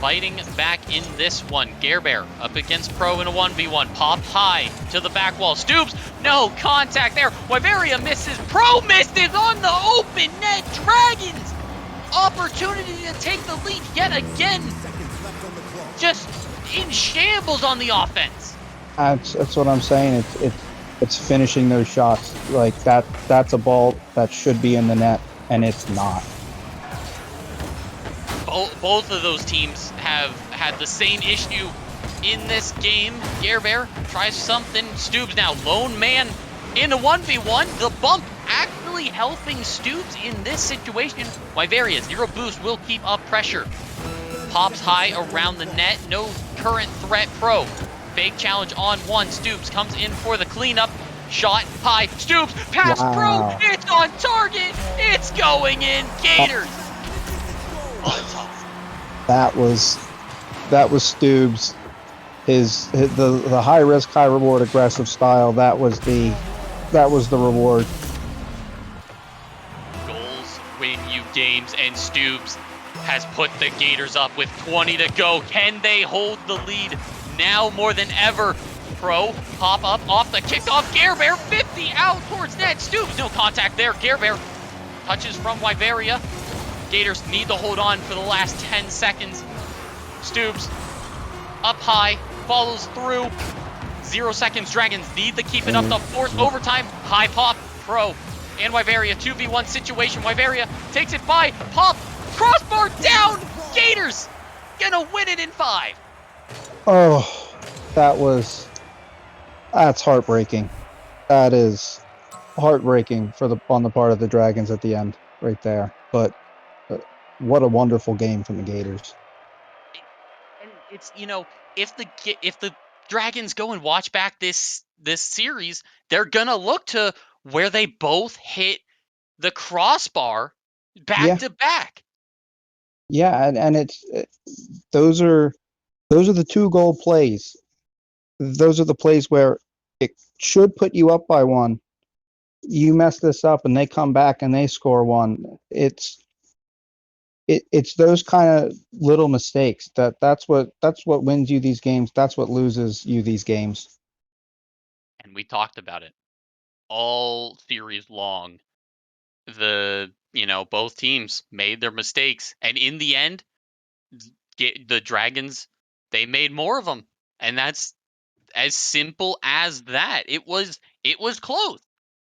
fighting back in this one. Gerbear up against Pro in a 1v1. Pop high to the back wall. Stoops, no contact there. Wyveria misses. Pro misses on the open net. Dragons, opportunity to take the lead yet again. Just in shambles on the offense. That's what I'm saying. It's finishing those shots. Like that's a ball that should be in the net, and it's not. Both of those teams have had the same issue in this game. Gerbear tries something. Stoops now lone man in a 1v1. The bump actually helping Stoops in this situation. Wyveria, zero boost, will keep up pressure. Pops high around the net. No current threat. Pro. Fake challenge on one. Stoops comes in for the cleanup. Shot high. Stoops. Pass. Wow. Pro. It's on target. It's going in. Gators. On top. That was Stoops. The high risk, high reward, aggressive style. That was the reward. Goals win you games, and Stoops has put the Gators up with 20 to go. Can they hold the lead now more than ever? Pro pop up off the kickoff. Gerbear 50 out towards net. Stoops, no contact there. Gerbear touches from Wyveria. Gators need to hold on for the last 10 seconds. Stoops up high, follows through. 0 seconds. Dragons need to keep it up to force overtime. High pop. Pro and Wyveria 2v1 situation. Wyveria takes it by. Pop. Crossbar down. Gators gonna win it in 5. Oh, that's heartbreaking. That is heartbreaking on the part of the Dragons at the end, right there. But what a wonderful game from the Gators. And it's, you know, if the Dragons go and watch back this series, they're gonna look to where they both hit the crossbar back to back. Yeah, and those are the 2-goal plays. Those are the plays where it should put you up by 1. You mess this up, and they come back and they score 1. It's those kind of little mistakes that's what wins you these games. That's what loses you these games. And we talked about it all series long. Both teams made their mistakes, and in the end, the Dragons, they made more of them, and that's as simple as that. It was close,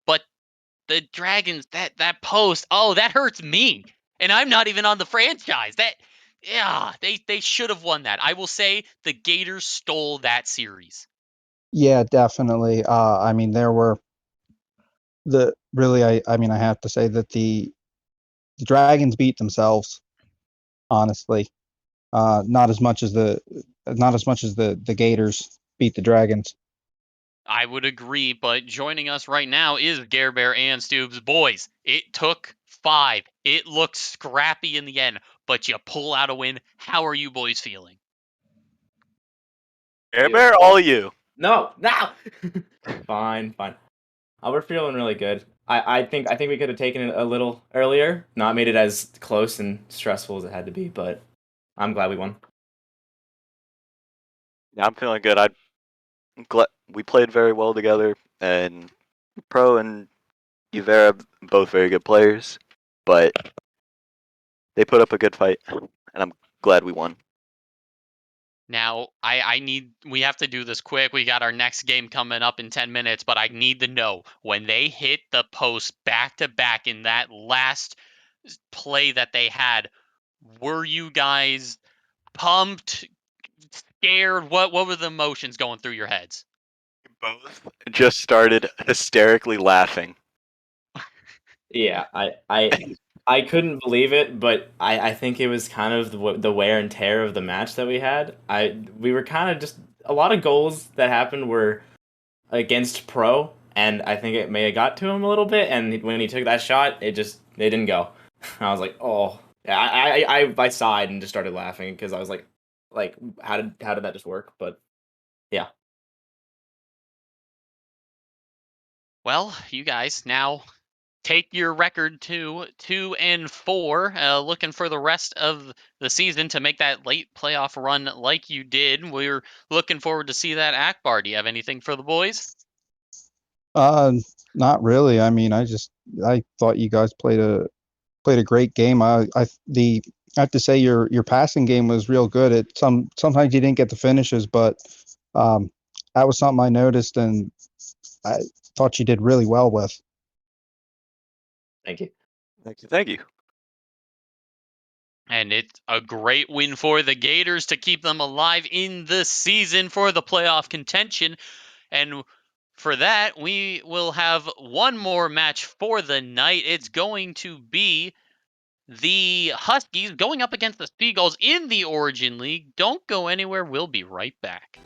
but the Dragons, that post, oh, that hurts me, and I'm not even on the franchise. They should have won that. I will say the Gators stole that series. Yeah, definitely. I mean, there were I have to say that the Dragons beat themselves, honestly. Not as much as the Gators beat the Dragons. I would agree, but joining us right now is Gerbear and Stoops. Boys, it took 5. It looked scrappy in the end, but you pull out a win. How are you boys feeling? Gerbear, all you. No. Fine. We're feeling really good. I think we could have taken it a little earlier, not made it as close and stressful as it had to be, but I'm glad we won. Yeah, I'm feeling good. We played very well together, and Pro and Uvera both very good players, but they put up a good fight, and I'm glad we won. Now, we have to do this quick. We got our next game coming up in 10 minutes, but I need to know when they hit the post back to back in that last play that they had, were you guys pumped, scared? What were the emotions going through your heads? Both just started hysterically laughing. Yeah, I couldn't believe it, but I think it was kind of the wear and tear of the match that we had. We were kind of just a lot of goals that happened were against Pro, and I think it may have got to him a little bit. And when he took that shot, it didn't go. I was like, oh, yeah, I sighed and just started laughing because I was like how did that just work? But yeah. Well, you guys now take your record to 2-4, looking for the rest of the season to make that late playoff run like you did. We're looking forward to see that. Akbar, do you have anything for the boys? Not really. I mean, I thought you guys played a great game. I have to say your passing game was real good. Sometimes you didn't get the finishes, but um, that was something I noticed, and I thought you did really well with. Thank you. Thank you. Thank you. And it's a great win for the Gators to keep them alive in the season for the playoff contention. And for that, we will have one more match for the night. It's going to be the Huskies going up against the Seagulls in the Origin League. Don't go anywhere. We'll be right back.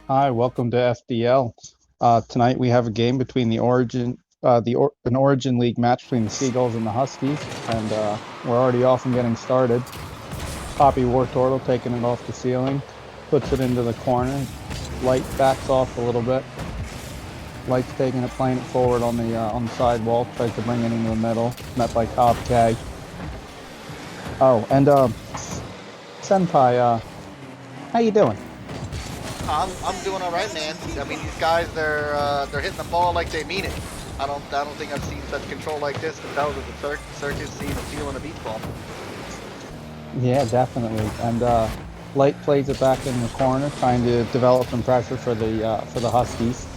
Hi, welcome to FDL. Tonight we have a game between an Origin League match between the Seagulls and the Huskies, and we're already off and getting started. Poppy Wartortle taking it off the ceiling, puts it into the corner. Light backs off a little bit. Light's taking it, playing it forward on the sidewall, tries to bring it into the middle, met by Cobb K. Oh, and Senpai, how you doing? I'm doing all right, man. I mean, these guys, they're hitting the ball like they mean it. I don't think I've seen such control like this since I was at the circus seeing a field and a beach ball. Yeah, definitely. And Light plays it back in the corner, trying to develop some pressure for the Huskies.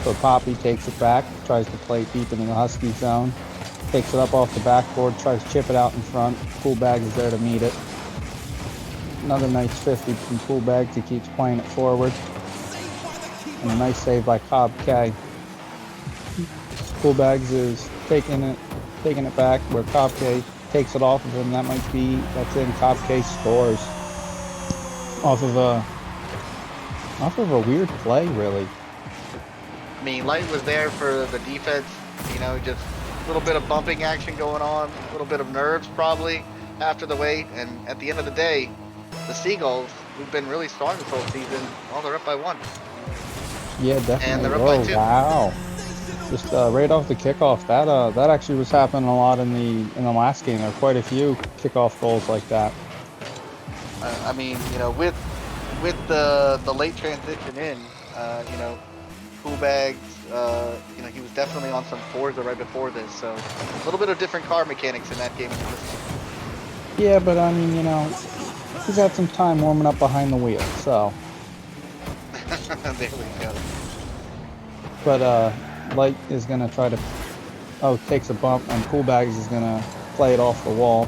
So Poppy takes it back, tries to play deep into the Husky zone, takes it up off the backboard, tries to chip it out in front. Cool Bags is there to meet it. Another nice 50 from Cool Bags. He keeps playing it forward. And a nice save by Cobb K. Cool Bags is taking it back where Cobb K takes it off of him. That's in. Cobb K scores. Off of a weird play, really. I mean, Light was there for the defense, just a little bit of bumping action going on, a little bit of nerves probably after the wait, and at the end of the day, the Seagulls, who've been really strong this whole season, they're up by 1. Yeah, definitely. And they're up by 2. Wow. Just right off the kickoff, that actually was happening a lot in the last game. There were quite a few kickoff goals like that. I mean, with the late transition in, Cool Bags, he was definitely on some Forza right before this, so a little bit of different car mechanics in that game. Yeah, but I mean, he's had some time warming up behind the wheel, so. There we go. But Light is gonna try to, takes a bump, and Cool Bags is gonna play it off the wall.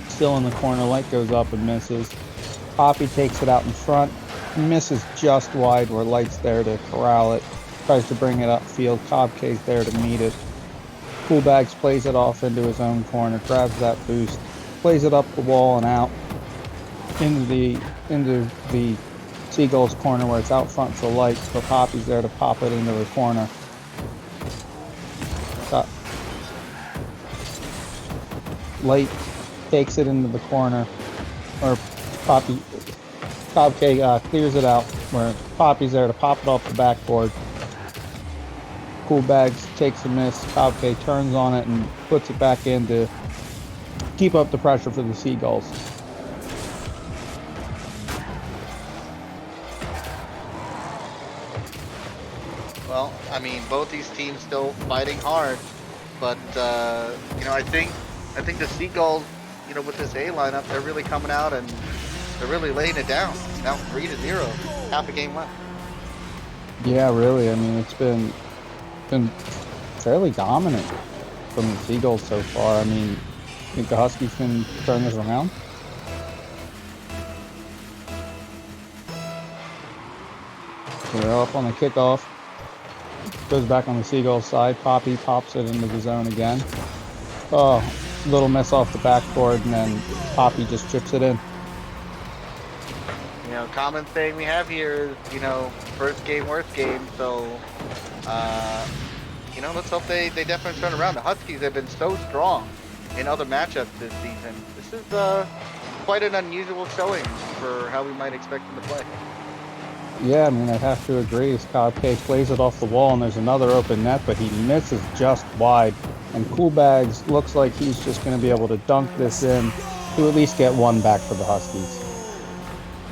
Still in the corner, Light goes up and misses. Poppy takes it out in front, misses just wide where Light's there to corral it. Tries to bring it upfield. Cobb K's there to meet it. Cool Bags plays it off into his own corner, grabs that boost, plays it up the wall and out into the Seagulls corner where it's out front for Light, but Poppy's there to pop it into the corner. Light takes it into the corner, or Poppy, Cobb K clears it out, where Poppy's there to pop it off the backboard. Cool Bags takes a miss, Cobb K turns on it and puts it back in to keep up the pressure for the Seagulls. Well, I mean, both these teams still fighting hard, but you know, I think the Seagulls, you know, with this A lineup, they're really coming out and they're really laying it down. Now 3-0, half a game left. Yeah, really. I mean, it's been fairly dominant from the Seagulls so far. I mean, I think the Huskies can turn this around. So they're up on the kickoff. Goes back on the Seagulls side. Poppy pops it into the zone again. Oh, little miss off the backboard, and then Poppy just chips it in. You know, common thing we have here is, you know, first game, worst game. So, you know, let's hope they definitely turn around. The Huskies have been so strong in other matchups this season. This is quite an unusual showing for how we might expect them to play. Yeah, I mean, I'd have to agree. Cobb K plays it off the wall, and there's another open net, but he misses just wide. And Cool Bags looks like he's just going to be able to dunk this in to at least get one back for the Huskies.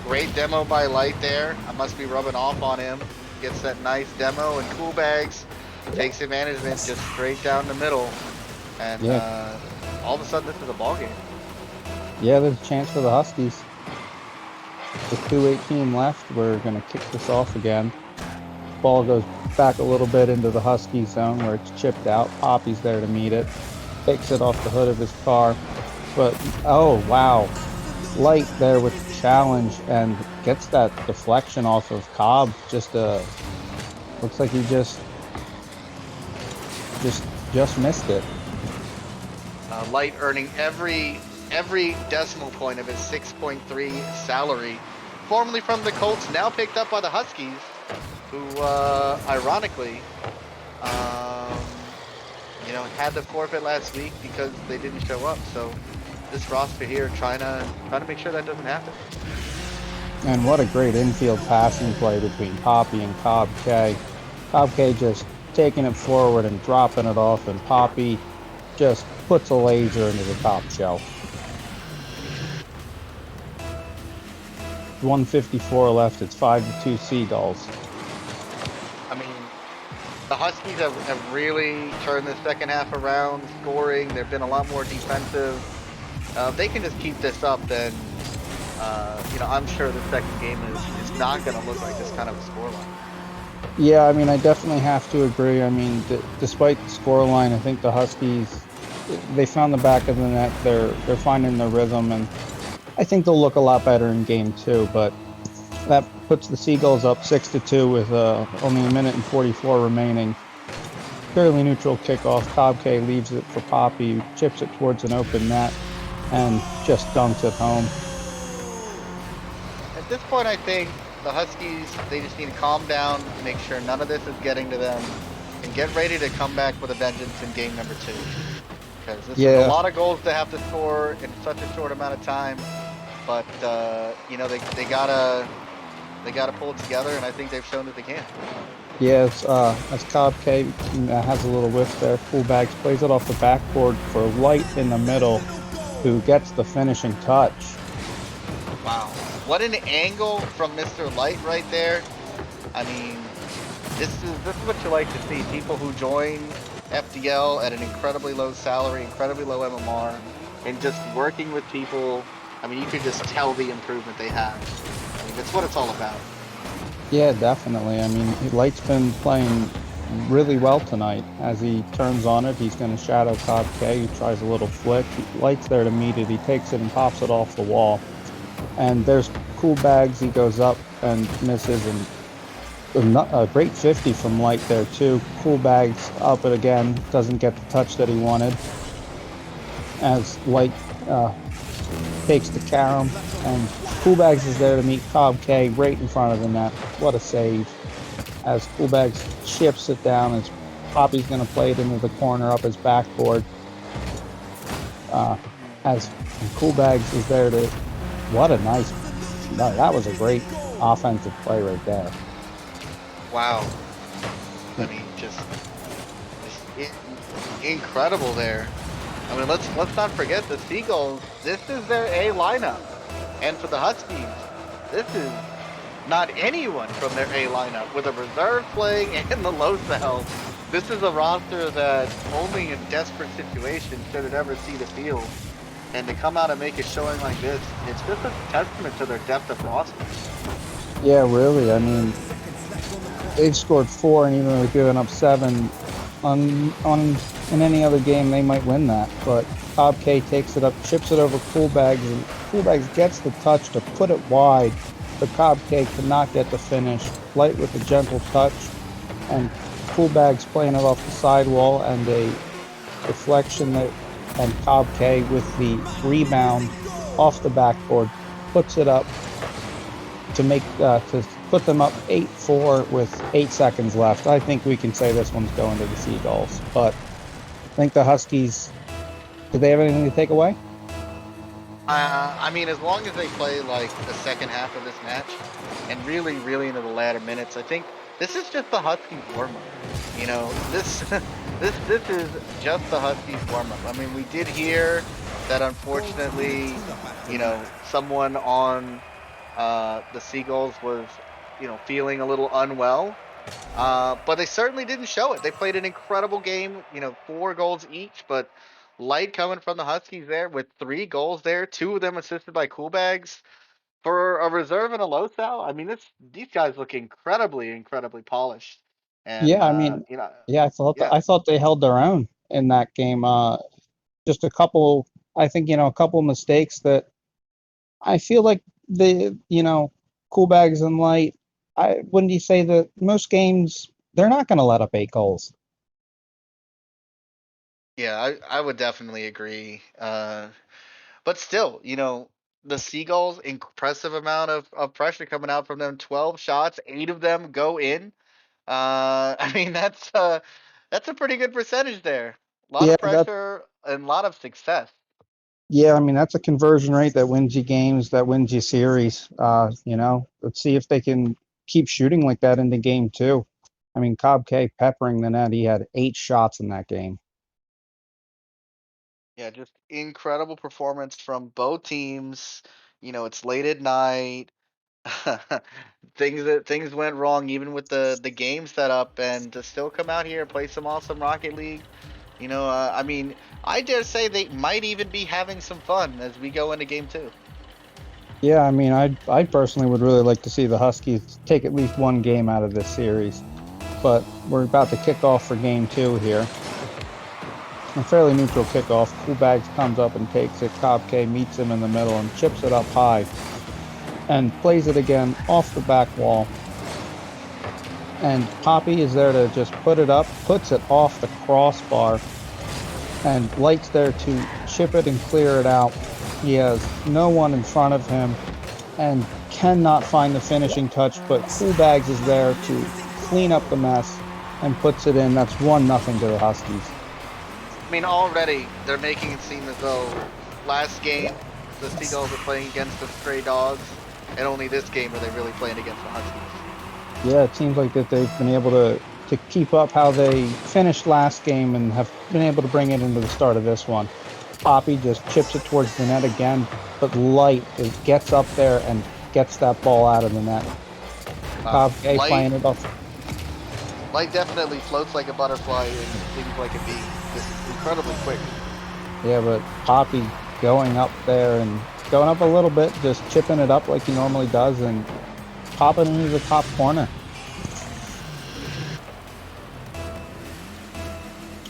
Great demo by Light there. I must be rubbing off on him. Gets that nice demo, and Cool Bags takes advantage of it just straight down the middle. And all of a sudden, this is a ball game. Yeah, there's a chance for the Huskies. With 2:18 left, we're going to kick this off again. Ball goes back a little bit into the Husky zone where it's chipped out. Poppy's there to meet it. Takes it off the hood of his car. But, oh, wow. Light there with the challenge and gets that deflection off of Cobb. Just looks like he just missed it. Light earning every decimal point of his 6.3 salary, formerly from the Colts, now picked up by the Huskies, who ironically, you know, had to forfeit last week because they didn't show up. So this roster here trying to make sure that doesn't happen. And what a great infield passing play between Poppy and Cobb K. Cobb K just taking it forward and dropping it off, and Poppy just puts a laser into the top shelf. 1:54 left. It's 5-2 Seagulls. I mean, the Huskies have really turned the second half around, scoring. They've been a lot more defensive. If they can just keep this up, then you know, I'm sure the second game is not going to look like this kind of a scoreline. Yeah, I mean, I definitely have to agree. I mean, despite the scoreline, I think the Huskies, they found the back of the net. They're finding their rhythm, and I think they'll look a lot better in game 2. But that puts the Seagulls up 6-2 with only 1 minute and 44 remaining. Fairly neutral kickoff. Cobb K leaves it for Poppy, chips it towards an open net, and just dunks it home. At this point, I think the Huskies, they just need to calm down, make sure none of this is getting to them, and get ready to come back with a vengeance in game number 2. Because this is a lot of goals to have to score in such a short amount of time. But you know, they gotta pull it together, and I think they've shown that they can. Yeah, as Cobb K has a little whiff there. Cool Bags plays it off the backboard for Light in the middle, who gets the finishing touch. Wow, what an angle from Mr. Light right there. I mean, this is what you like to see. People who join FDL at an incredibly low salary, incredibly low MMR, and just working with people. I mean, you could just tell the improvement they have. I mean, that's what it's all about. Yeah, definitely. I mean, Light's been playing really well tonight. As he turns on it, he's going to shadow Cobb K. He tries a little flick. Light's there to meet it. He takes it and pops it off the wall. And there's Cool Bags. He goes up and misses. And a great 50 from Light there, too. Cool Bags up it again. Doesn't get the touch that he wanted. As Light takes the carom, and Cool Bags is there to meet Cobb K right in front of the net. What a save. As Cool Bags chips it down, it's Poppy's going to play it into the corner up his backboard. As Cool Bags is there to. What a nice. That was a great offensive play right there. Wow. I mean, just incredible there. I mean, let's not forget the Seagulls. This is their A lineup, and for the Huskies, this is not anyone from their A lineup with a reserve playing in the low cell. This is a roster that only in desperate situations should it ever see the field. And to come out and make a showing like this, it's just a testament to their depth of roster. Yeah, really. I mean, they've scored 4, and even though they've given up 7 in any other game, they might win that. But Cobb K takes it up, chips it over Cool Bags, and Cool Bags gets the touch to put it wide. But Cobb K cannot get the finish. Light with a gentle touch, and Cool Bags playing it off the sidewall, and a deflection that, and Cobb K with the rebound off the backboard puts it up to make to put them up 8-4 with 8 seconds left. I think we can say this one's going to the Seagulls, but I think the Huskies. Did they have anything to take away? I mean, as long as they play like the second half of this match, and really into the latter minutes, I think this is just the Huskies warm-up. You know, this this is just the Huskies warm-up. I mean, we did hear that unfortunately, you know, someone on the Seagulls was, you know, feeling a little unwell. But they certainly didn't show it. They played an incredible game, you know, 4 goals each, but Light coming from the Huskies there with 3 goals there, 2 of them assisted by Cool Bags. For a reserve and a low sal, I mean, these guys look incredibly polished. And Yeah, I mean, you know, yeah, yeah, I thought they held their own in that game. Just a couple, I think, a couple mistakes that I feel like Cool Bags and Light. Wouldn't you say that most games they're not going to let up 8 goals? yeah, I would definitely agree. But still, you know, the Seagulls, impressive amount of pressure coming out from them. 12 shots, 8 of them go in. I mean, that's a pretty good percentage there. A lot Yeah, of pressure and a lot of success. yeah. I mean, that's a conversion rate that wins you games, that wins you series. Let's see if they can keep shooting like that into game 2. I mean, Cobb K peppering the net. He had 8 shots in that game. Yeah, just incredible performance from both teams. You know, it's late at night. Things went wrong even with the game setup, and to still come out here and play some awesome Rocket League. You know, I mean, I dare say they might even be having some fun as we go into game 2. Yeah, I mean, I personally would really like to see the Huskies take at least one game out of this series. But we're about to kick off for game 2 here. A fairly neutral kickoff. Cool Bags comes up and takes it. Cobb K meets him in the middle and chips it up high. And plays it again off the back wall. And Poppy is there to just put it up, puts it off the crossbar. And Light's there to chip it and clear it out. He has no one in front of him and cannot find the finishing touch, but Cool Bags is there to clean up the mess and puts it in. That's 1-0 to the Huskies. I mean, already they're making it seem as though last game the Seagulls were playing against the Stray Dogs, and only this game are they really playing against the Huskies. Yeah, it seems like that they've been able to keep up how they finished last game and have been able to bring it into the start of this one. Poppy just chips it towards the net again, but Light gets up there and gets that ball out of the net. Cobb K playing it off. Light definitely floats like a butterfly and things like a bee. Just incredibly quick. Yeah, but Poppy going up there and going up a little bit, just chipping it up like he normally does and popping into the top corner.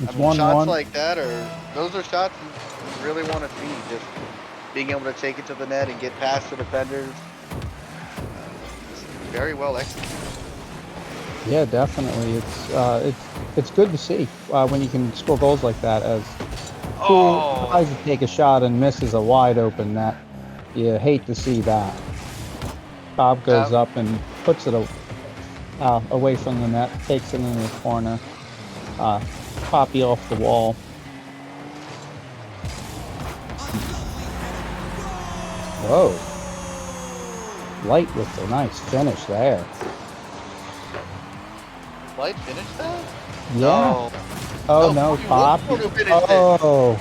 It's 1-1. Shots like that, those are shots you really want to see. Just being able to take it to the net and get past the defenders. Just very well executed. Yeah, definitely. It's good to see when you can score goals like that. As Cool tries to take a shot and misses a wide open net. You hate to see that. Bob goes up and puts it away from the net, takes it in the corner. Poppy off the wall. Whoa. Light with a nice finish there. Light finished that? Yeah. No. Oh No, no, Poppy Poppy. Woodford finished it. Oh.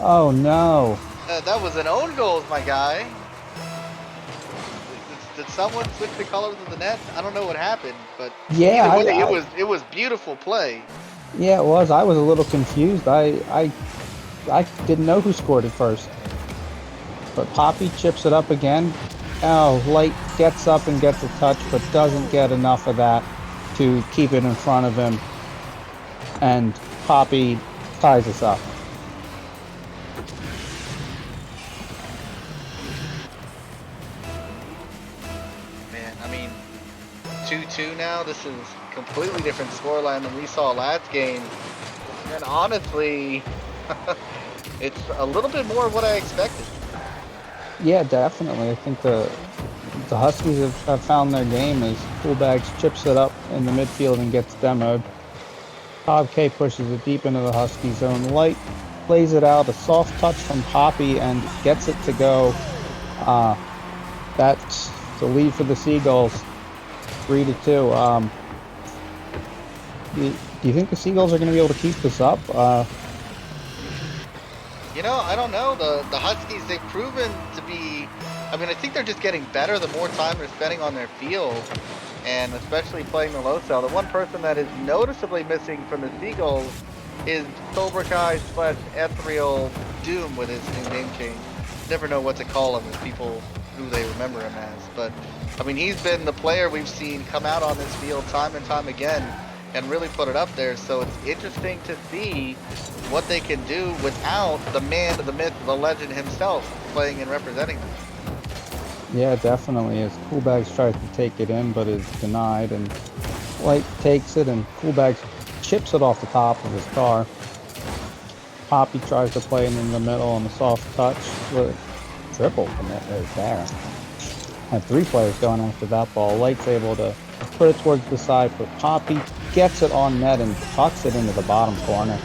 Oh no. That was an own goal, my guy. Did someone switch the colors of the net? I don't know what happened, but Yeah, either way, I- it was beautiful play. Yeah, it was. I was a little confused. I didn't know who scored it first. But Poppy chips it up again. Oh, Light gets up and gets a touch, but doesn't get enough of that to keep it in front of him. And Poppy ties us up. Man, I mean, 2-2 now. This is completely different scoreline than we saw last game. And honestly, it's a little bit more of what I expected. Yeah, definitely. I think the Huskies have found their game as Coolbags chips it up in the midfield and gets demoed. Cobb K pushes it deep into the Husky zone. Light plays it out, a soft touch from Poppy, and gets it to go. That's the lead for the Seagulls, 3-2. Do you think the Seagulls are going to be able to keep this up? You know, I don't know. The Huskies, they've proven to be. I mean, I think they're just getting better the more time they're spending on their field, and especially playing the low cell. The one person that is noticeably missing from the Seagulls is Cobra Kai / Ethereal Doom with his new name change. Never know what to call him as people who they remember him as. But, I mean, he's been the player we've seen come out on this field time and time again and really put it up there. So it's interesting to see what they can do without the man, the myth, the legend himself playing and representing them. Yeah, definitely. As Coolbags tries to take it in, but is denied, and Light takes it, and Coolbags chips it off the top of his car. Poppy tries to play it in the middle on the soft touch. Triple commit right there. Had 3 players going after that ball. Light's able to put it towards the side, but Poppy gets it on net and tucks it into the bottom corner.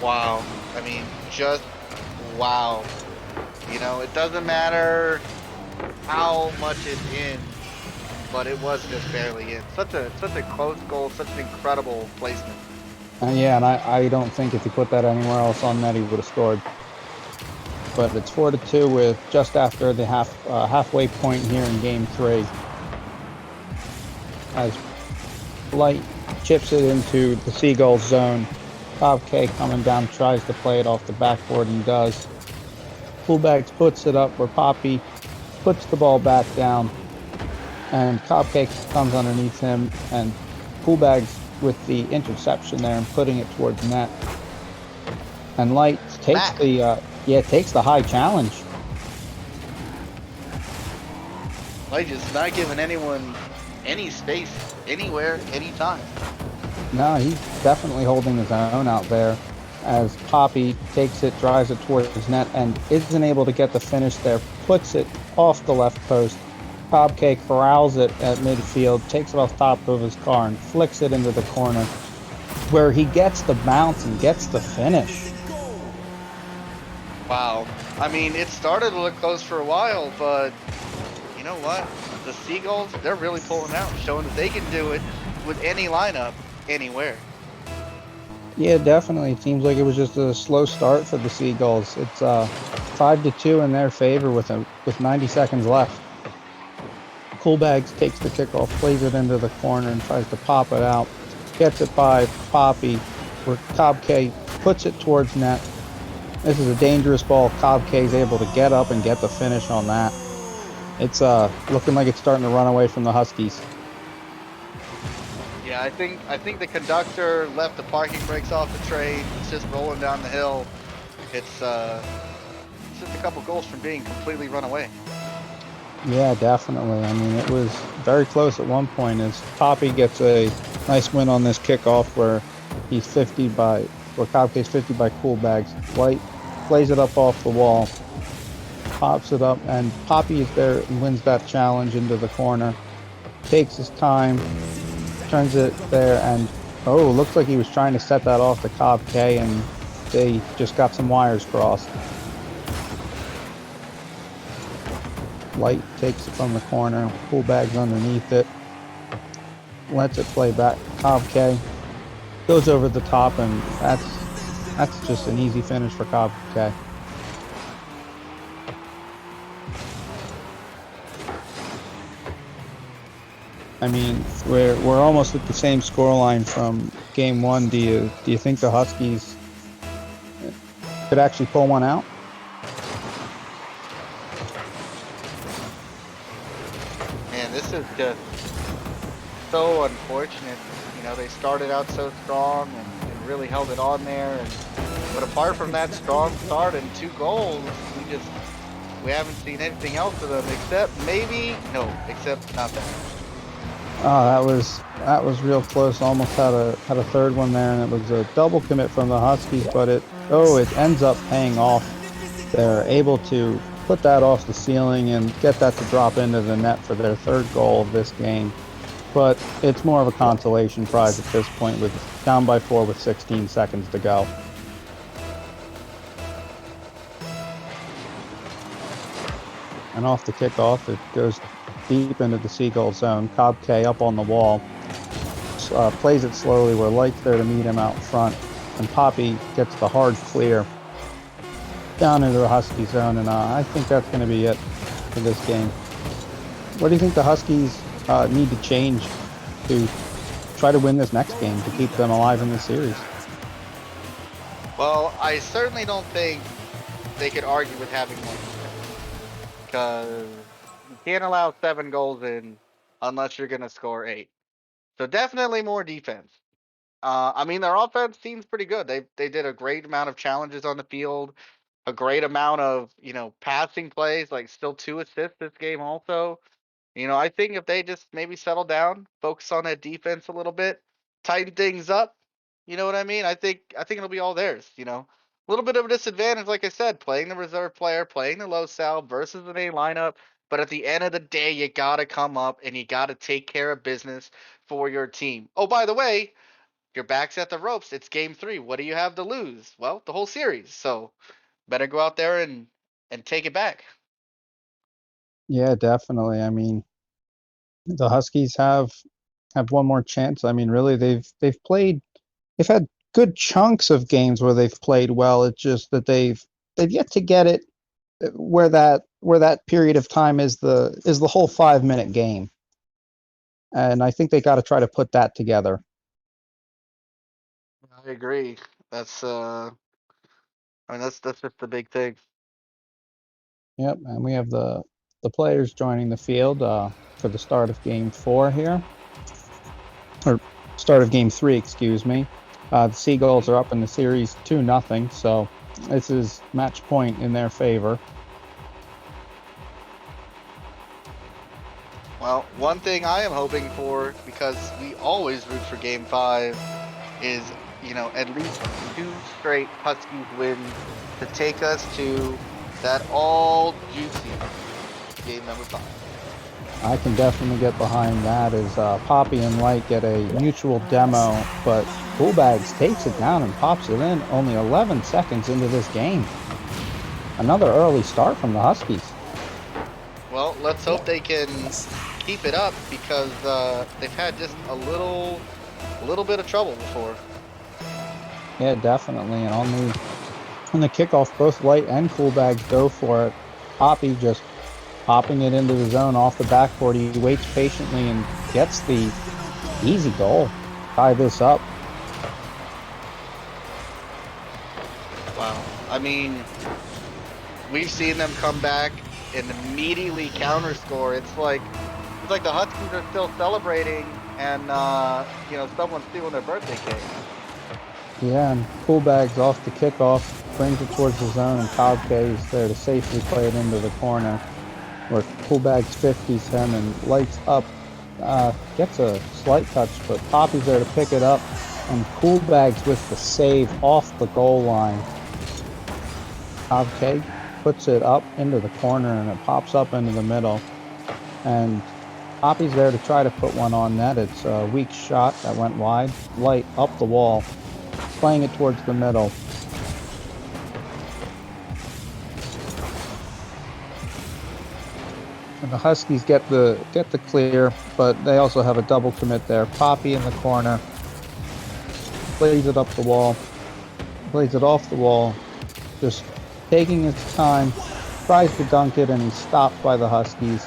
Wow. I mean, just wow. You know, it doesn't matter how much it's in, but it was just barely in. Such a close goal, such an incredible placement. Yeah, and I don't think if he put that anywhere else on net, he would have scored. But it's 4-2 with just after the halfway point here in Game 3. As Light chips it into the Seagulls zone. Cobb K coming down, tries to play it off the backboard and does. Coolbags puts it up where Poppy puts the ball back down. And Cobb K comes underneath him, and Coolbags with the interception there and putting it towards net. And Light takes takes the high challenge. Light just not giving anyone any space, anywhere, anytime. No, he's definitely holding his own out there as Poppy takes it, drives it towards his net, and isn't able to get the finish there. Puts it off the left post. Cobb K corrals it at midfield, takes it off top of his car, and flicks it into the corner, where he gets the bounce and gets the finish. Wow. I mean, it started to look close for a while, but you know what? The Seagulls, they're really pulling out, showing that they can do it with any lineup, anywhere. Yeah, definitely. It seems like it was just a slow start for the Seagulls. It's 5-2 in their favor with 90 seconds left. Coolbags takes the kickoff, plays it into the corner, and tries to pop it out. Gets it by Poppy, where Cobb K puts it towards net. This is a dangerous ball. Cobb K is able to get up and get the finish on that. It's looking like it's starting to run away from the Huskies. Yeah, I think the conductor left the parking brakes off the train. It's just rolling down the hill. It's just a couple goals from being completely run away. Yeah, definitely. I mean, it was very close at one point as Poppy gets a nice win on this kickoff where Cobb K's 50 by Coolbags. Light plays it up off the wall, pops it up, and Poppy is there and wins that challenge into the corner. Takes his time, turns it there, and Oh, looks like he was trying to set that off to Cobb K, and they just got some wires crossed. Light takes it from the corner, Cool Bags underneath it, lets it play back. Cobb K goes over the top, and that's just an easy finish for Cobb K. I mean, we're almost at the same scoreline from game one. Do you think the Huskies could actually pull one out? Man, this is just so unfortunate. You know, they started out so strong and really held it on there. But apart from that strong start and 2 goals, we haven't seen anything else of them except not that. Oh, that was real close. Almost had a third one there, and it was a double commit from the Huskies, but it ends up paying off. They're able to put that off the ceiling and get that to drop into the net for their 3rd goal of this game. But it's more of a consolation prize at this point, with down by 4 with 16 seconds to go. And off the kickoff, it goes deep into the Seagull zone. Cobb K up on the wall, plays it slowly where Light's there to meet him out front, and Poppy gets the hard clear down into the Husky zone, and I think that's going to be it for this game. What do you think the Huskies need to change to try to win this next game to keep them alive in the series? Well, I certainly don't think they could argue with having one, because you can't allow 7 goals in unless you're going to score 8. So definitely more defense. I mean, their offense seems pretty good. They did a great amount of challenges on the field, a great amount of passing plays, like still 2 assists this game also. I think if they just maybe settle down, focus on that defense a little bit, tighten things up, you know what I mean? I think it'll be all theirs. A little bit of a disadvantage, like I said, playing the reserve player, playing the low sal versus the main lineup. But at the end of the day, you gotta come up and you gotta take care of business for your team. Oh, by the way, your back's at the ropes. It's game 3. What do you have to lose? Well, the whole series. So better go out there and take it back. Yeah, definitely. I mean, the Huskies have one more chance. I mean, really, they've had good chunks of games where they've played well. It's just that they've yet to get it where that period of time is the whole 5-minute game. And I think they got to try to put that together. I agree. That's that's just the big thing. Yep, and we have the players joining the field for the start of game 4 here, or start of game 3, excuse me. The Seagulls are up in the series 2-0, so this is match point in their favor. Well, one thing I am hoping for, because we always root for game 5, is at least 2 straight Huskies wins to take us to that all juicy game number 5. I can definitely get behind that, as Poppy and Light get a mutual demo, but Cool Bags takes it down and pops it in only 11 seconds into this game. Another early start from the Huskies. Well, let's hope they can keep it up, because they've had just a little bit of trouble before. Yeah, definitely. And on the kickoff, both Light and Cool Bags go for it. Poppy just popping it into the zone off the backboard. He waits patiently and gets the easy goal. Tie this up. Wow. I mean, we've seen them come back and immediately counter score. It's like the Huskies are still celebrating, and someone's stealing their birthday cake. Yeah, and Cool Bags off the kickoff brings it towards the zone, and Cobb K is there to safely play it into the corner, where Cool Bags 50s him and Lights up, gets a slight touch, but Poppy's there to pick it up, and Cool Bags with the save off the goal line. Cobb K puts it up into the corner, and it pops up into the middle, and Poppy's there to try to put one on net. It's a weak shot that went wide. Light up the wall, playing it towards the middle. And the Huskies get the clear, but they also have a double commit there. Poppy in the corner, plays it up the wall, plays it off the wall, just taking his time, tries to dunk it, and he's stopped by the Huskies.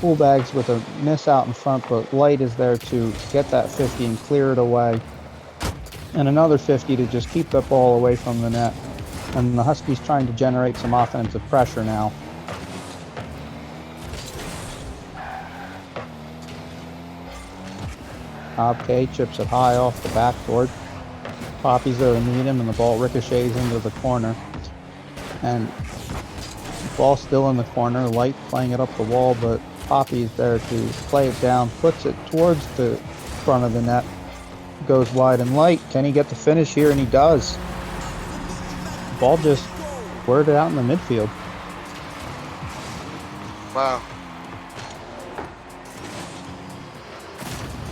Coolbags with a miss out in front, but Light is there to get that 50 and clear it away. And another 50 to just keep that ball away from the net. And the Huskies trying to generate some offensive pressure now. K chips it high off the backboard. Poppy's there to meet him, and the ball ricochets into the corner. And the ball still in the corner. Light playing it up the wall, but Poppy's there to play it down, puts it towards the front of the net. Goes wide and Light. Can he get the finish here? And he does. The ball just squirted out in the midfield. Wow.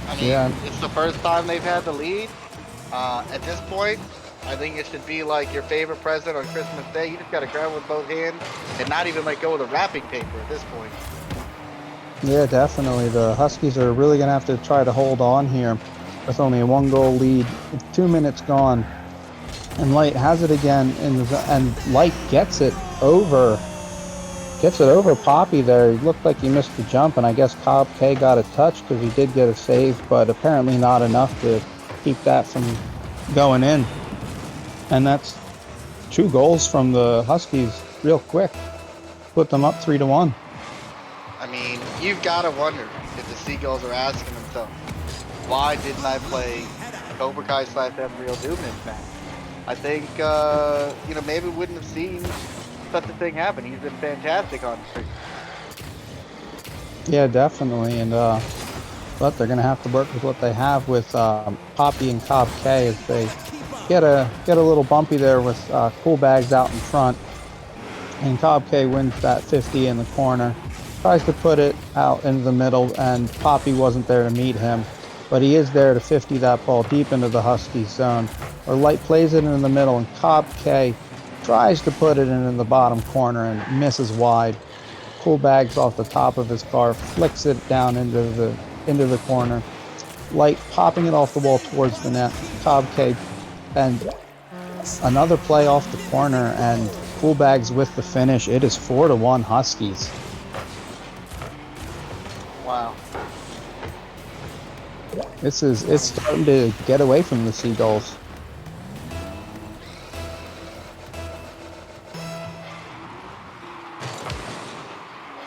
I mean, Yeah. it's the first time they've had the lead. At this point, I think it should be like your favorite present on Christmas Day. You just gotta grab it with both hands and not even let go of the wrapping paper at this point. Yeah, definitely. The Huskies are really going to have to try to hold on here with only a 1-goal lead. With 2 minutes gone. And Light has it again, and Light gets it over Poppy there. He looked like he missed the jump, and I guess Cobb K got a touch because he did get a save, but apparently not enough to keep that from going in. And that's 2 goals from the Huskies real quick. Put them up 3-1. I mean, you've got to wonder if the Seagulls are asking themselves, why didn't I play Cobra Kai / Real Doom in this match? I think, maybe we wouldn't have seen such a thing happen. He's been fantastic on the street. Yeah, definitely. And but they're going to have to work with what they have with Poppy and Cobb K as they get a little bumpy there with Coolbags out in front. And Cobb K wins that 50 in the corner. Tries to put it out into the middle, and Poppy wasn't there to meet him. But he is there to 50 that ball deep into the Huskies zone. Or Light plays it in the middle, and Cobb K tries to put it in the bottom corner and misses wide. Coolbags off the top of his car, flicks it down into the corner. Light popping it off the wall towards the net. Cobb K, and another play off the corner, and Coolbags with the finish. It is 4-1 Huskies. Wow. It's starting to get away from the Seagulls.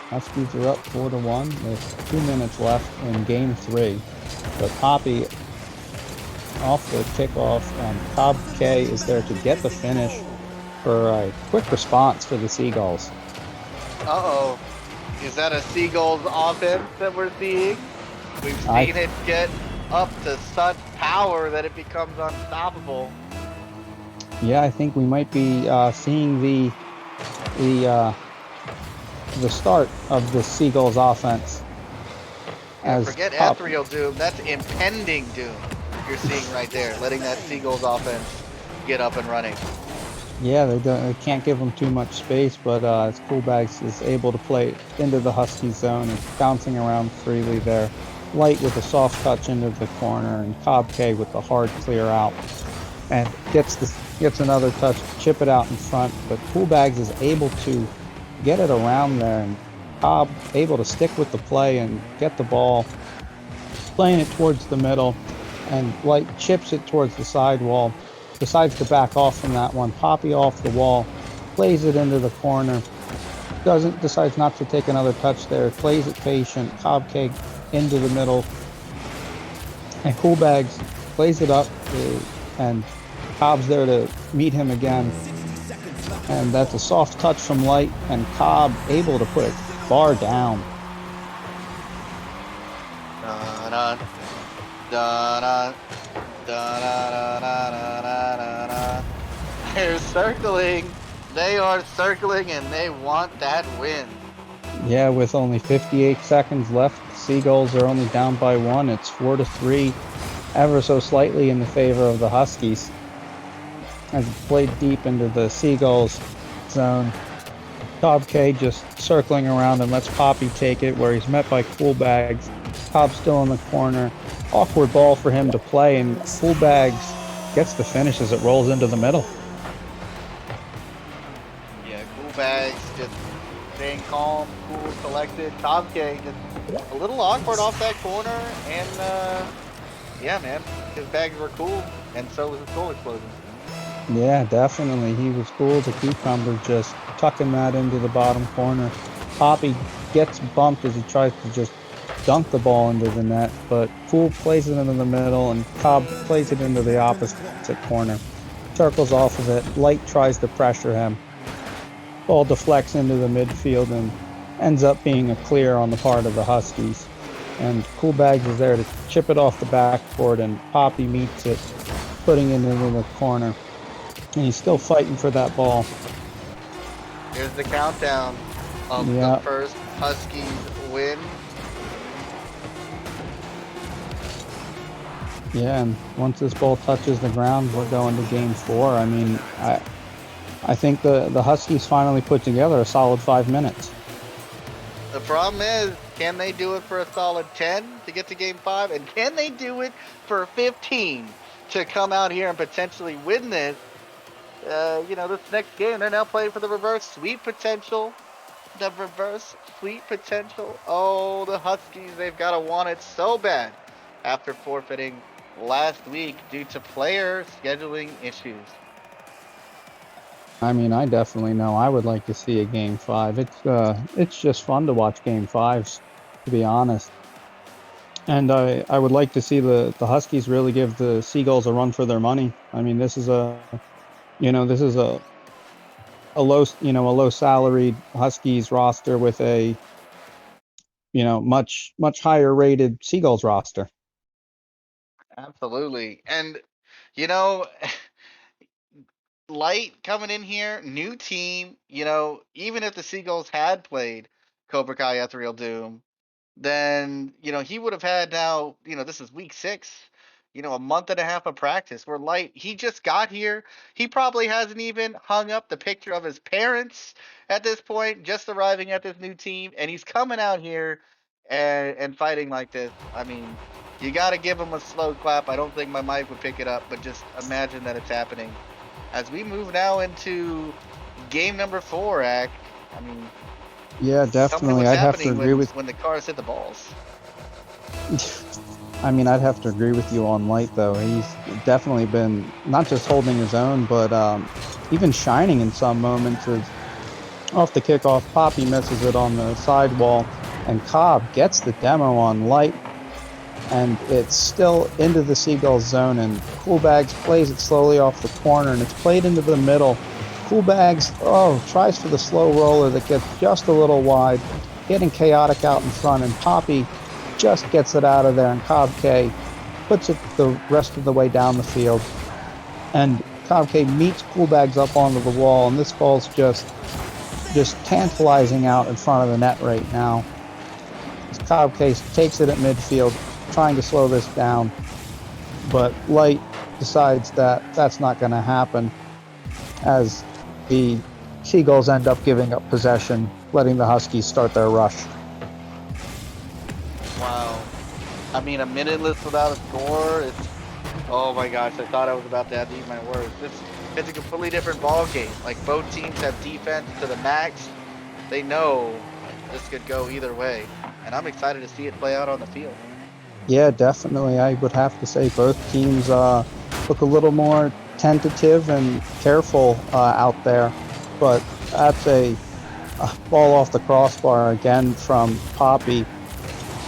Huskies are up 4-1 with 2 minutes left in Game 3. But Poppy off the kickoff, and Cobb K is there to get the finish for a quick response for the Seagulls. Uh-oh. Is that a Seagulls offense that we're seeing? We've seen it get up to such power that it becomes unstoppable. Yeah, I think we might be seeing the start of the Seagulls offense. And forget ethereal doom, that's impending doom you're seeing right there, letting that Seagulls offense get up and running. Yeah, they can't give them too much space, but Coolbags is able to play into the Husky zone and bouncing around freely there. Light with a soft touch into the corner, and Cobb K with the hard clear out, and gets another touch to chip it out in front. But Coolbags is able to get it around there, and Cobb able to stick with the play and get the ball, playing it towards the middle, and Light chips it towards the side wall. Decides to back off from that one. Poppy off the wall, plays it into the corner. Decides not to take another touch there. Plays it patient. Cobb K into the middle, and Coolbags plays it up, and Cobb's there to meet him again. And that's a soft touch from Light, and Cobb able to put it far down. Da-da, da-da, da-da-da-da-da-da-da. They're circling. They are circling, and they want that win. Yeah, with only 58 seconds left, the Seagulls are only down by 1. It's 4-3, ever so slightly in the favor of the Huskies. As it's played deep into the Seagulls zone, Cobb K just circling around and lets Poppy take it, where he's met by Cool Bags. Cobb's still in the corner. Awkward ball for him to play, and Cool Bags gets the finish as it rolls into the middle. Yeah, Cool Bags just staying calm, cool, collected. Cobb K just a little awkward off that corner, and yeah, man, his bags were cool, and so was his goal explosion. Yeah, definitely. He was cool as a cucumber, just tucking that into the bottom corner. Poppy gets bumped as he tries to just dunk the ball into the net, but Cool plays it into the middle, and Cobb plays it into the opposite corner. Circles off of it. Light tries to pressure him. Ball deflects into the midfield and ends up being a clear on the part of the Huskies. And Cool Bags is there to chip it off the backboard, and Poppy meets it, putting it into the corner. And he's still fighting for that ball. Here's the countdown of Yeah. the first Huskies win. Yeah, and once this ball touches the ground, we're going to game 4. I mean, I think the Huskies finally put together a solid 5 minutes. The problem is, can they do it for a solid 10 to get to game 5? And can they do it for 15 to come out here and potentially win this? This next game, they're now playing for the reverse sweep potential. The reverse sweep potential. Oh, the Huskies, they've got to want it so bad after forfeiting last week due to player scheduling issues. I mean, I definitely know I would like to see a game 5. It's just fun to watch game 5s, to be honest. And I would like to see the Huskies really give the Seagulls a run for their money. I mean, this is a low salaried Huskies roster with a much higher rated Seagulls roster. Absolutely. And, Light coming in here, new team, even if the Seagulls had played Cobra Kai Ethereal Doom, then, he would have had now, this is week 6, a month and a half of practice where Light, he just got here. He probably hasn't even hung up the picture of his parents at this point, just arriving at this new team, and he's coming out here and fighting like this. I mean, you got to give him a slow clap. I don't think my mic would pick it up, but just imagine that it's happening. As we move now into game number 4, Ak, I mean, Yeah, tell me definitely. what's I'd have to happening agree with. when the cars hit the balls. I mean, I'd have to agree with you on Light, though. He's definitely been not just holding his own, but even shining in some moments. As off the kickoff, Poppy misses it on the sidewall, and Cobb gets the demo on Light, and it's still into the Seagulls zone, and Cool Bags plays it slowly off the corner, and it's played into the middle. Cool Bags, tries for the slow roller that gets just a little wide, getting chaotic out in front, and Poppy just gets it out of there, and Cobb K puts it the rest of the way down the field. And Cobb K meets Cool Bags up onto the wall, and this ball's just tantalizing out in front of the net right now. As Cobb K takes it at midfield, trying to slow this down, but Light decides that that's not going to happen, as the Seagulls end up giving up possession, letting the Huskies start their rush. Wow. I mean, a minuteless without a score, oh my gosh, I thought I was about to have to eat my words. It's a completely different ball game. Like, both teams have defense to the max. They know this could go either way, and I'm excited to see it play out on the field. Yeah, definitely. I would have to say both teams look a little more tentative and careful out there, but that's a ball off the crossbar again from Poppy,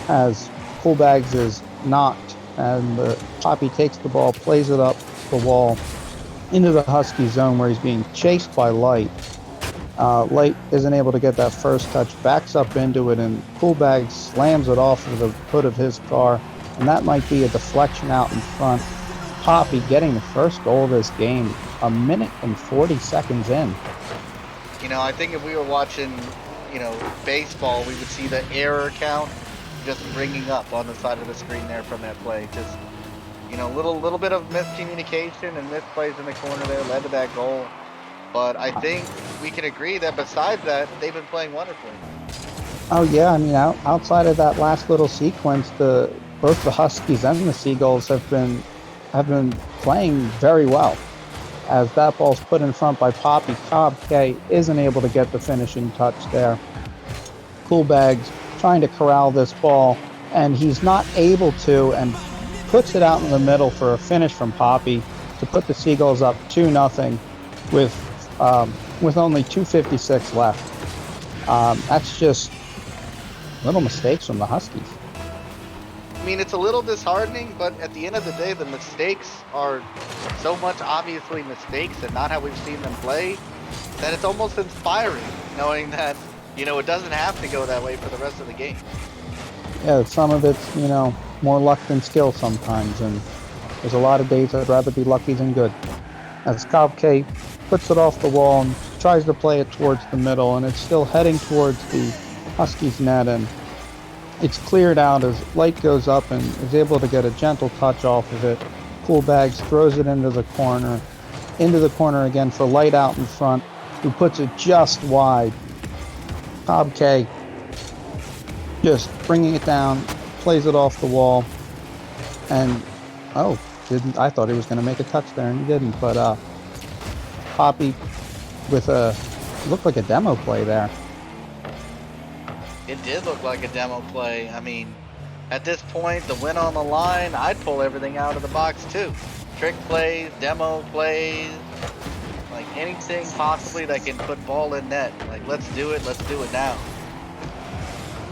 as Cool Bags is knocked, and Poppy takes the ball, plays it up the wall into the Husky zone where he's being chased by Light. Light isn't able to get that first touch, backs up into it, and Cool Bags slams it off of the hood of his car, and that might be a deflection out in front. Poppy getting the first goal of this game, 1 minute and 40 seconds in. I think if we were watching baseball, we would see the error count just ringing up on the side of the screen there from that play. Just, little bit of miscommunication and misplays in the corner there led to that goal. But I think we can agree that besides that, they've been playing wonderfully. Oh yeah, I mean, outside of that last little sequence, both the Huskies and the Seagulls have been playing very well. As that ball's put in front by Poppy, Cobb K isn't able to get the finishing touch there. Coolbags trying to corral this ball, and he's not able to, and puts it out in the middle for a finish from Poppy to put the Seagulls up 2-0 with only 2:56 left. That's just little mistakes from the Huskies. I mean, it's a little disheartening, but at the end of the day, the mistakes are so much obviously mistakes and not how we've seen them play that it's almost inspiring knowing that, it doesn't have to go that way for the rest of the game. Yeah, some of it's, more luck than skill sometimes, and there's a lot of days I'd rather be lucky than good. As Cobb K puts it off the wall and tries to play it towards the middle, and it's still heading towards the Huskies net, and it's cleared out as Light goes up and is able to get a gentle touch off of it. Coolbags throws it into the corner again for Light out in front, who puts it just wide. Cobb K just bringing it down, plays it off the wall, and I thought he was going to make a touch there, and he didn't. But Poppy with looked like a demo play there. It did look like a demo play. I mean, at this point, the win on the line, I'd pull everything out of the box too. Trick plays, demo plays, like anything possibly that can put ball in net. Like, let's do it now.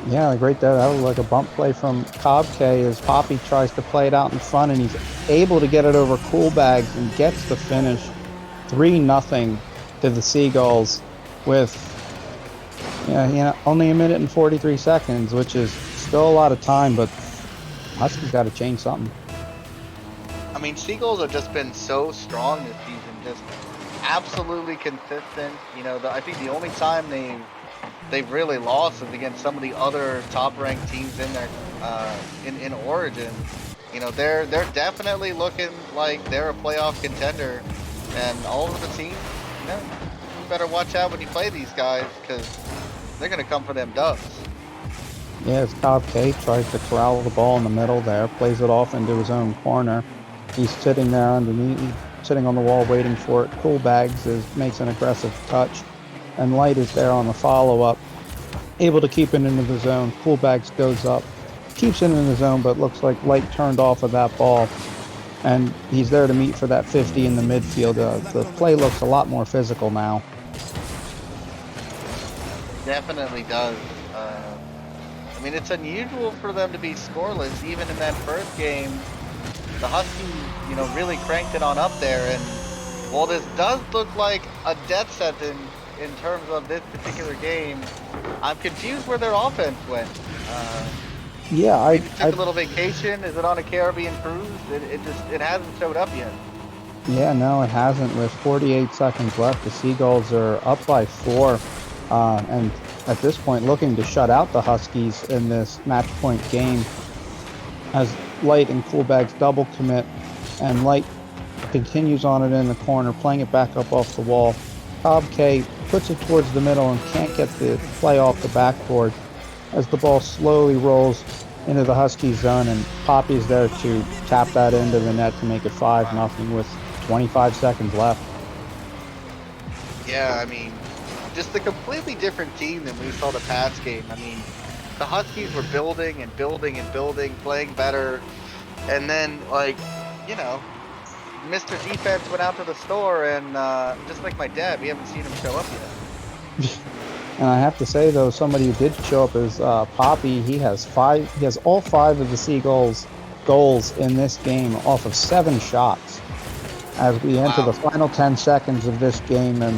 Yeah, like right there, that was like a bump play from Cobb K as Poppy tries to play it out in front, and he's able to get it over Coolbags and gets the finish. 3-0 to the Seagulls with only 1 minute and 43 seconds, which is still a lot of time, but Huskies got to change something. I mean, Seagulls have just been so strong this season, just absolutely consistent. I think the only time they've really lost is against some of the other top-ranked teams in their in Origin. They're definitely looking like they're a playoff contender, and all of the teams, you better watch out when you play these guys because they're gonna come for them dubs. Yeah, as Cobb K tries to corral the ball in the middle there, plays it off into his own corner. He's sitting there underneath, sitting on the wall waiting for it. Coolbags makes an aggressive touch, and Light is there on the follow-up, able to keep it into the zone. Coolbags goes up, keeps it in the zone, but looks like Light turned off of that ball, and he's there to meet for that 50 in the midfield. The play looks a lot more physical now. Definitely does. I mean, it's unusual for them to be scoreless. Even in that first game, the Huskies, really cranked it on up there. And while this does look like a death sentence in terms of this particular game, I'm confused where their offense went. Yeah, I took a little vacation. Is it on a Caribbean cruise? It hasn't showed up yet. Yeah, no, it hasn't. With 48 seconds left, the Seagulls are up by 4. And at this point, looking to shut out the Huskies in this match point game as Light and Coolbags double commit, and Light continues on it in the corner, playing it back up off the wall. Cobb K puts it towards the middle and can't get the play off the backboard as the ball slowly rolls into the Huskies zone, and Poppy's there to tap that into the net to make it 5-0 with 25 seconds left. Yeah, I mean, just a completely different team than we saw the past game. I mean, the Huskies were building and building and building, playing better, and then, Mr. Defense went out to the store, and just like my dad, we haven't seen him show up yet. And I have to say, though, somebody who did show up is Poppy. He has all 5 of the Seagulls' goals in this game off of 7 shots as we enter the final 10 seconds of this game, and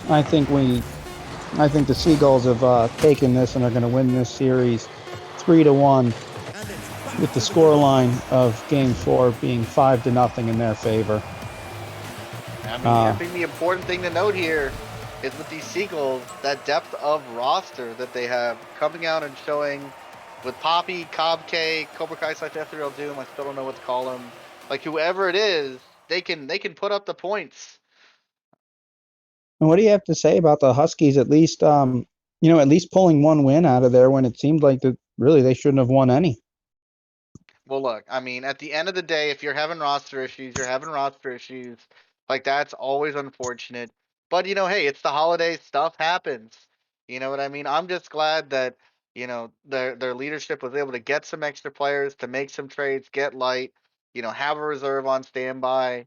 I think the Seagulls have taken this and are going to win this series 3-1, with the scoreline of Game 4 being 5-0 in their favor. I mean, I think the important thing to note here is with these Seagulls, that depth of roster that they have coming out and showing with Poppy, Cobb K, Cobra Kai slash Ethereal Doom. I still don't know what to call him. Like whoever it is, they can put up the points. And what do you have to say about the Huskies? At least, at least pulling one win out of there when it seemed like that really they shouldn't have won any. Well, look, I mean, at the end of the day, if you're having roster issues, you're having roster issues. Like that's always unfortunate. But hey, it's the holidays. Stuff happens. You know what I mean? I'm just glad that their leadership was able to get some extra players to make some trades, get light. Have a reserve on standby.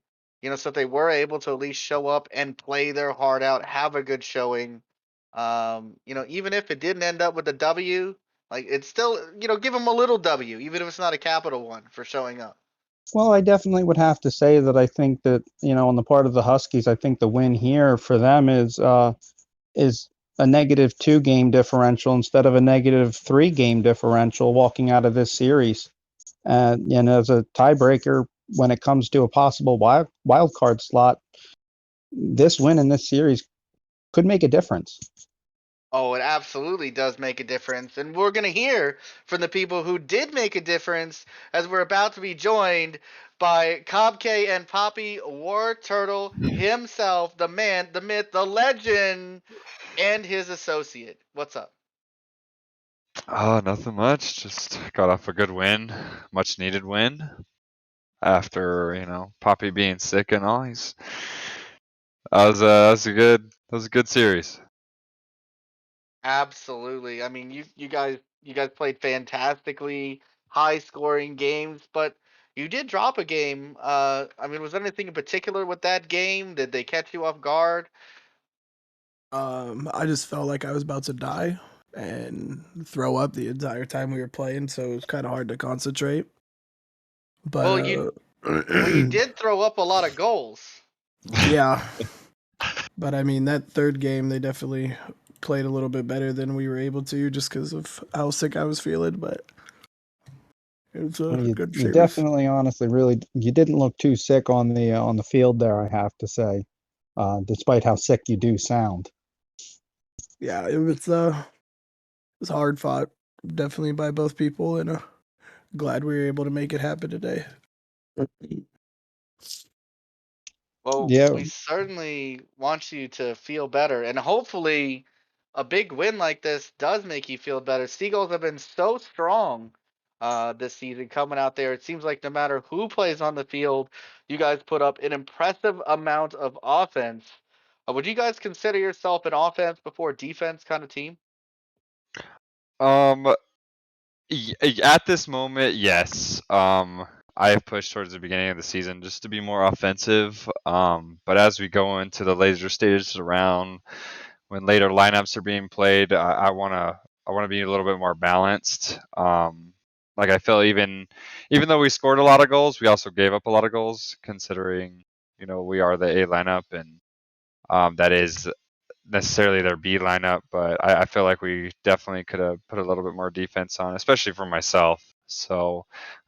So they were able to at least show up and play their heart out, have a good showing. Even if it didn't end up with a W, like it's still, give them a little W, even if it's not a capital one for showing up. Well, I definitely would have to say that I think that, on the part of the Huskies, I think the win here for them is a -2 game differential instead of a -3 game differential walking out of this series. And as a tiebreaker, when it comes to a possible wild card slot, this win in this series could make a difference. Oh, it absolutely does make a difference. And we're going to hear from the people who did make a difference as we're about to be joined by Cobb K and Poppy War Turtle himself, the man, the myth, the legend, and his associate. What's up? Nothing much. Just got off a good win, much needed win. After Poppy being sick and all, that was a good series. Absolutely. I mean, you guys played fantastically, high scoring games, but you did drop a game. I mean, was there anything in particular with that game? Did they catch you off guard? I just felt like I was about to die and throw up the entire time we were playing, so it was kind of hard to concentrate. But Well, you did throw up a lot of goals. yeah. But I mean, that third game they definitely played a little bit better than we were able to, just because of how sick I was feeling. But it was a Well, you, good you series. definitely, honestly, really, you didn't look too sick on the field there, I have to say, despite how sick you do sound. Yeah, it was hard fought, definitely by both people, and glad we were able to make it happen today. Well, Yeah, we certainly want you to feel better, and hopefully, a big win like this does make you feel better. Seagulls have been so strong this season coming out there. It seems like no matter who plays on the field, you guys put up an impressive amount of offense. Would you guys consider yourself an offense before defense kind of team? Um, at this moment, yes. I have pushed towards the beginning of the season just to be more offensive. But as we go into the later stages around when later lineups are being played, I wanna be a little bit more balanced. Like I feel even though we scored a lot of goals, we also gave up a lot of goals considering we are the A lineup and that is necessarily their B lineup, but I feel like we definitely could have put a little bit more defense on, especially for myself. So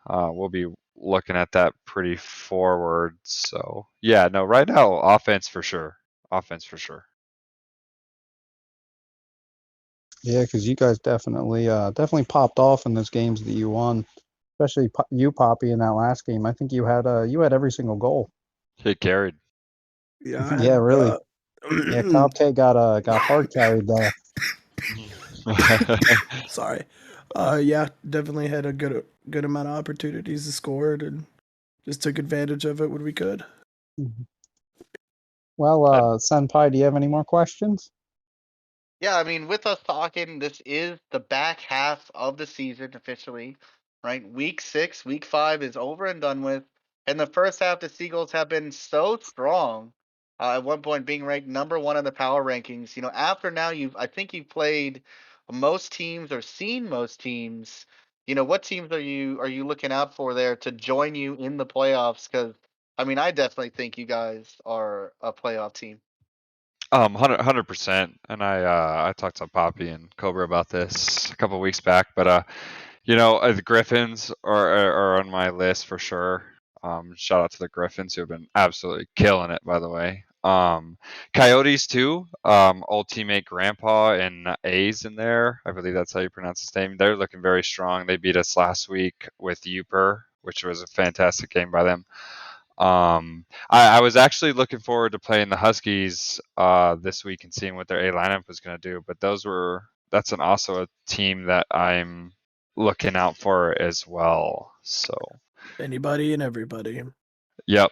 we'll be looking at that pretty forward. So yeah, no, right now offense for sure. Offense for sure. yeah, because you guys definitely popped off in those games that you won, especially you, Poppy, in that last game. I think you had every single goal. He carried. Yeah, I Yeah, had, really. Yeah, Cobb K got hard carried there. sorry. Yeah, definitely had a good amount of opportunities to score and just took advantage of it when we could. Well, Senpai, do you have any more questions? Yeah, I mean, with us talking, this is the back half of the season officially, right? Week 6, week 5 is over and done with. And the first half, the Seagulls have been so strong. At one point, being ranked number 1 in the power rankings. After now, I think you've played most teams or seen most teams. What teams are you looking out for there to join you in the playoffs? Because I mean, I definitely think you guys are a playoff team. 100%. And I talked to Poppy and Cobra about this a couple weeks back, but the Griffins are on my list for sure. Shout out to the Griffins who have been absolutely killing it, by the way. Coyotes too. Old teammate Grandpa and A's in there. I believe that's how you pronounce his name. They're looking very strong. They beat us last week with Uper, which was a fantastic game by them. I was actually looking forward to playing the Huskies this week and seeing what their A lineup was going to do. But that's also a team that I'm looking out for as well. So Anybody and everybody. yep.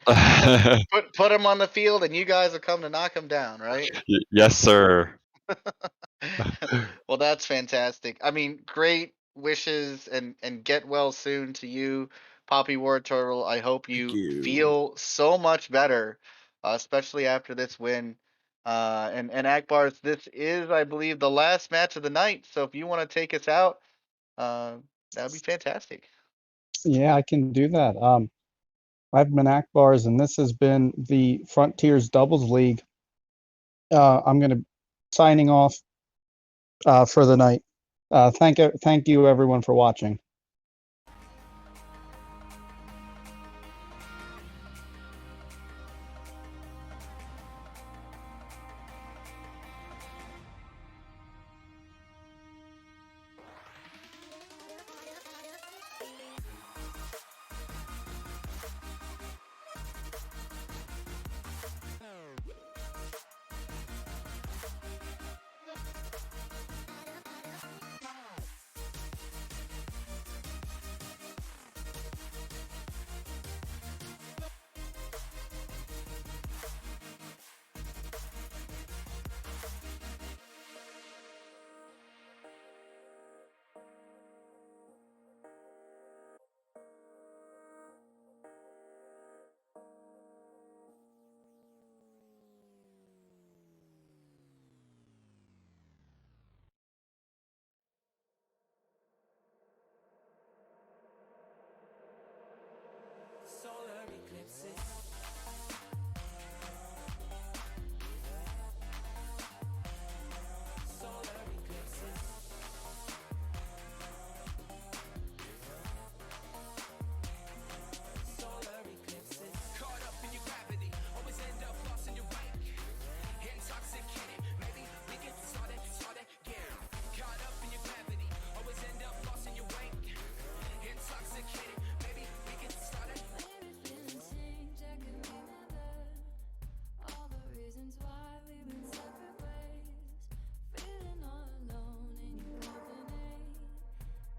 Put him on the field, and you guys will come to knock him down, right? Yes, sir. Well, that's fantastic. I mean, great wishes and get well soon to you, Poppy War Turtle. I hope Thank you you. feel so much better, especially after this win. And Akbars, this is, I believe, the last match of the night. So if you want to take us out, that'd be fantastic. Yeah, I can do that. I've been Akbars, and this has been the Frontiers Doubles League. I'm going to signing off for the night. Thank you everyone for watching. Solar eclipses. Solar eclipses. Solar eclipses. Caught up in your gravity, always end up lost in your wake. Intoxicated, maybe we can start again. Caught up in your gravity, always end up lost in your wake. Intoxicated, maybe we can start it. All the reasons why we've been separate ways, feeling all alone in your company,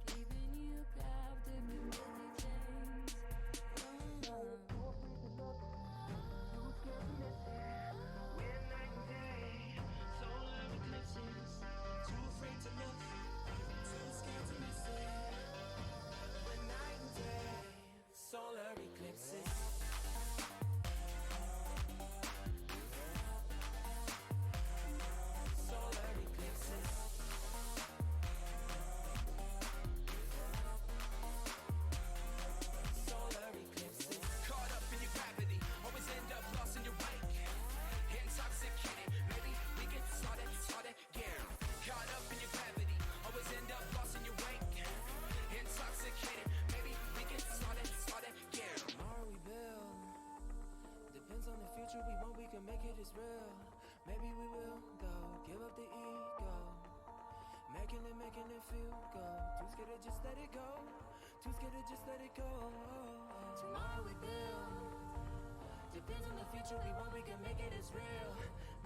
keeping you captive in guilty chains. We're night and day, solar eclipses. Too afraid to look, too scared to miss it. We're night and day, solar eclipses. Solar eclipses. Solar eclipses. Caught up in your gravity, always end up lost in your wake. Intoxicated, maybe we can start again. Caught up in your gravity, always end up lost in your wake. Intoxicated, maybe we can start again. Tomorrow we build, depends on the future we want, we can make it as real. Maybe we will go, give up the ego. Making it feel go. Too scared to just let it go. Too scared to just let it go. Tomorrow we build, depends on the future we want, we can make it as real.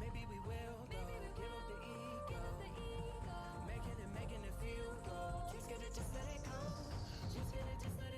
Maybe we will go, give up the ego. Making it feel go. Too scared to just let it go. Too scared to just let it go.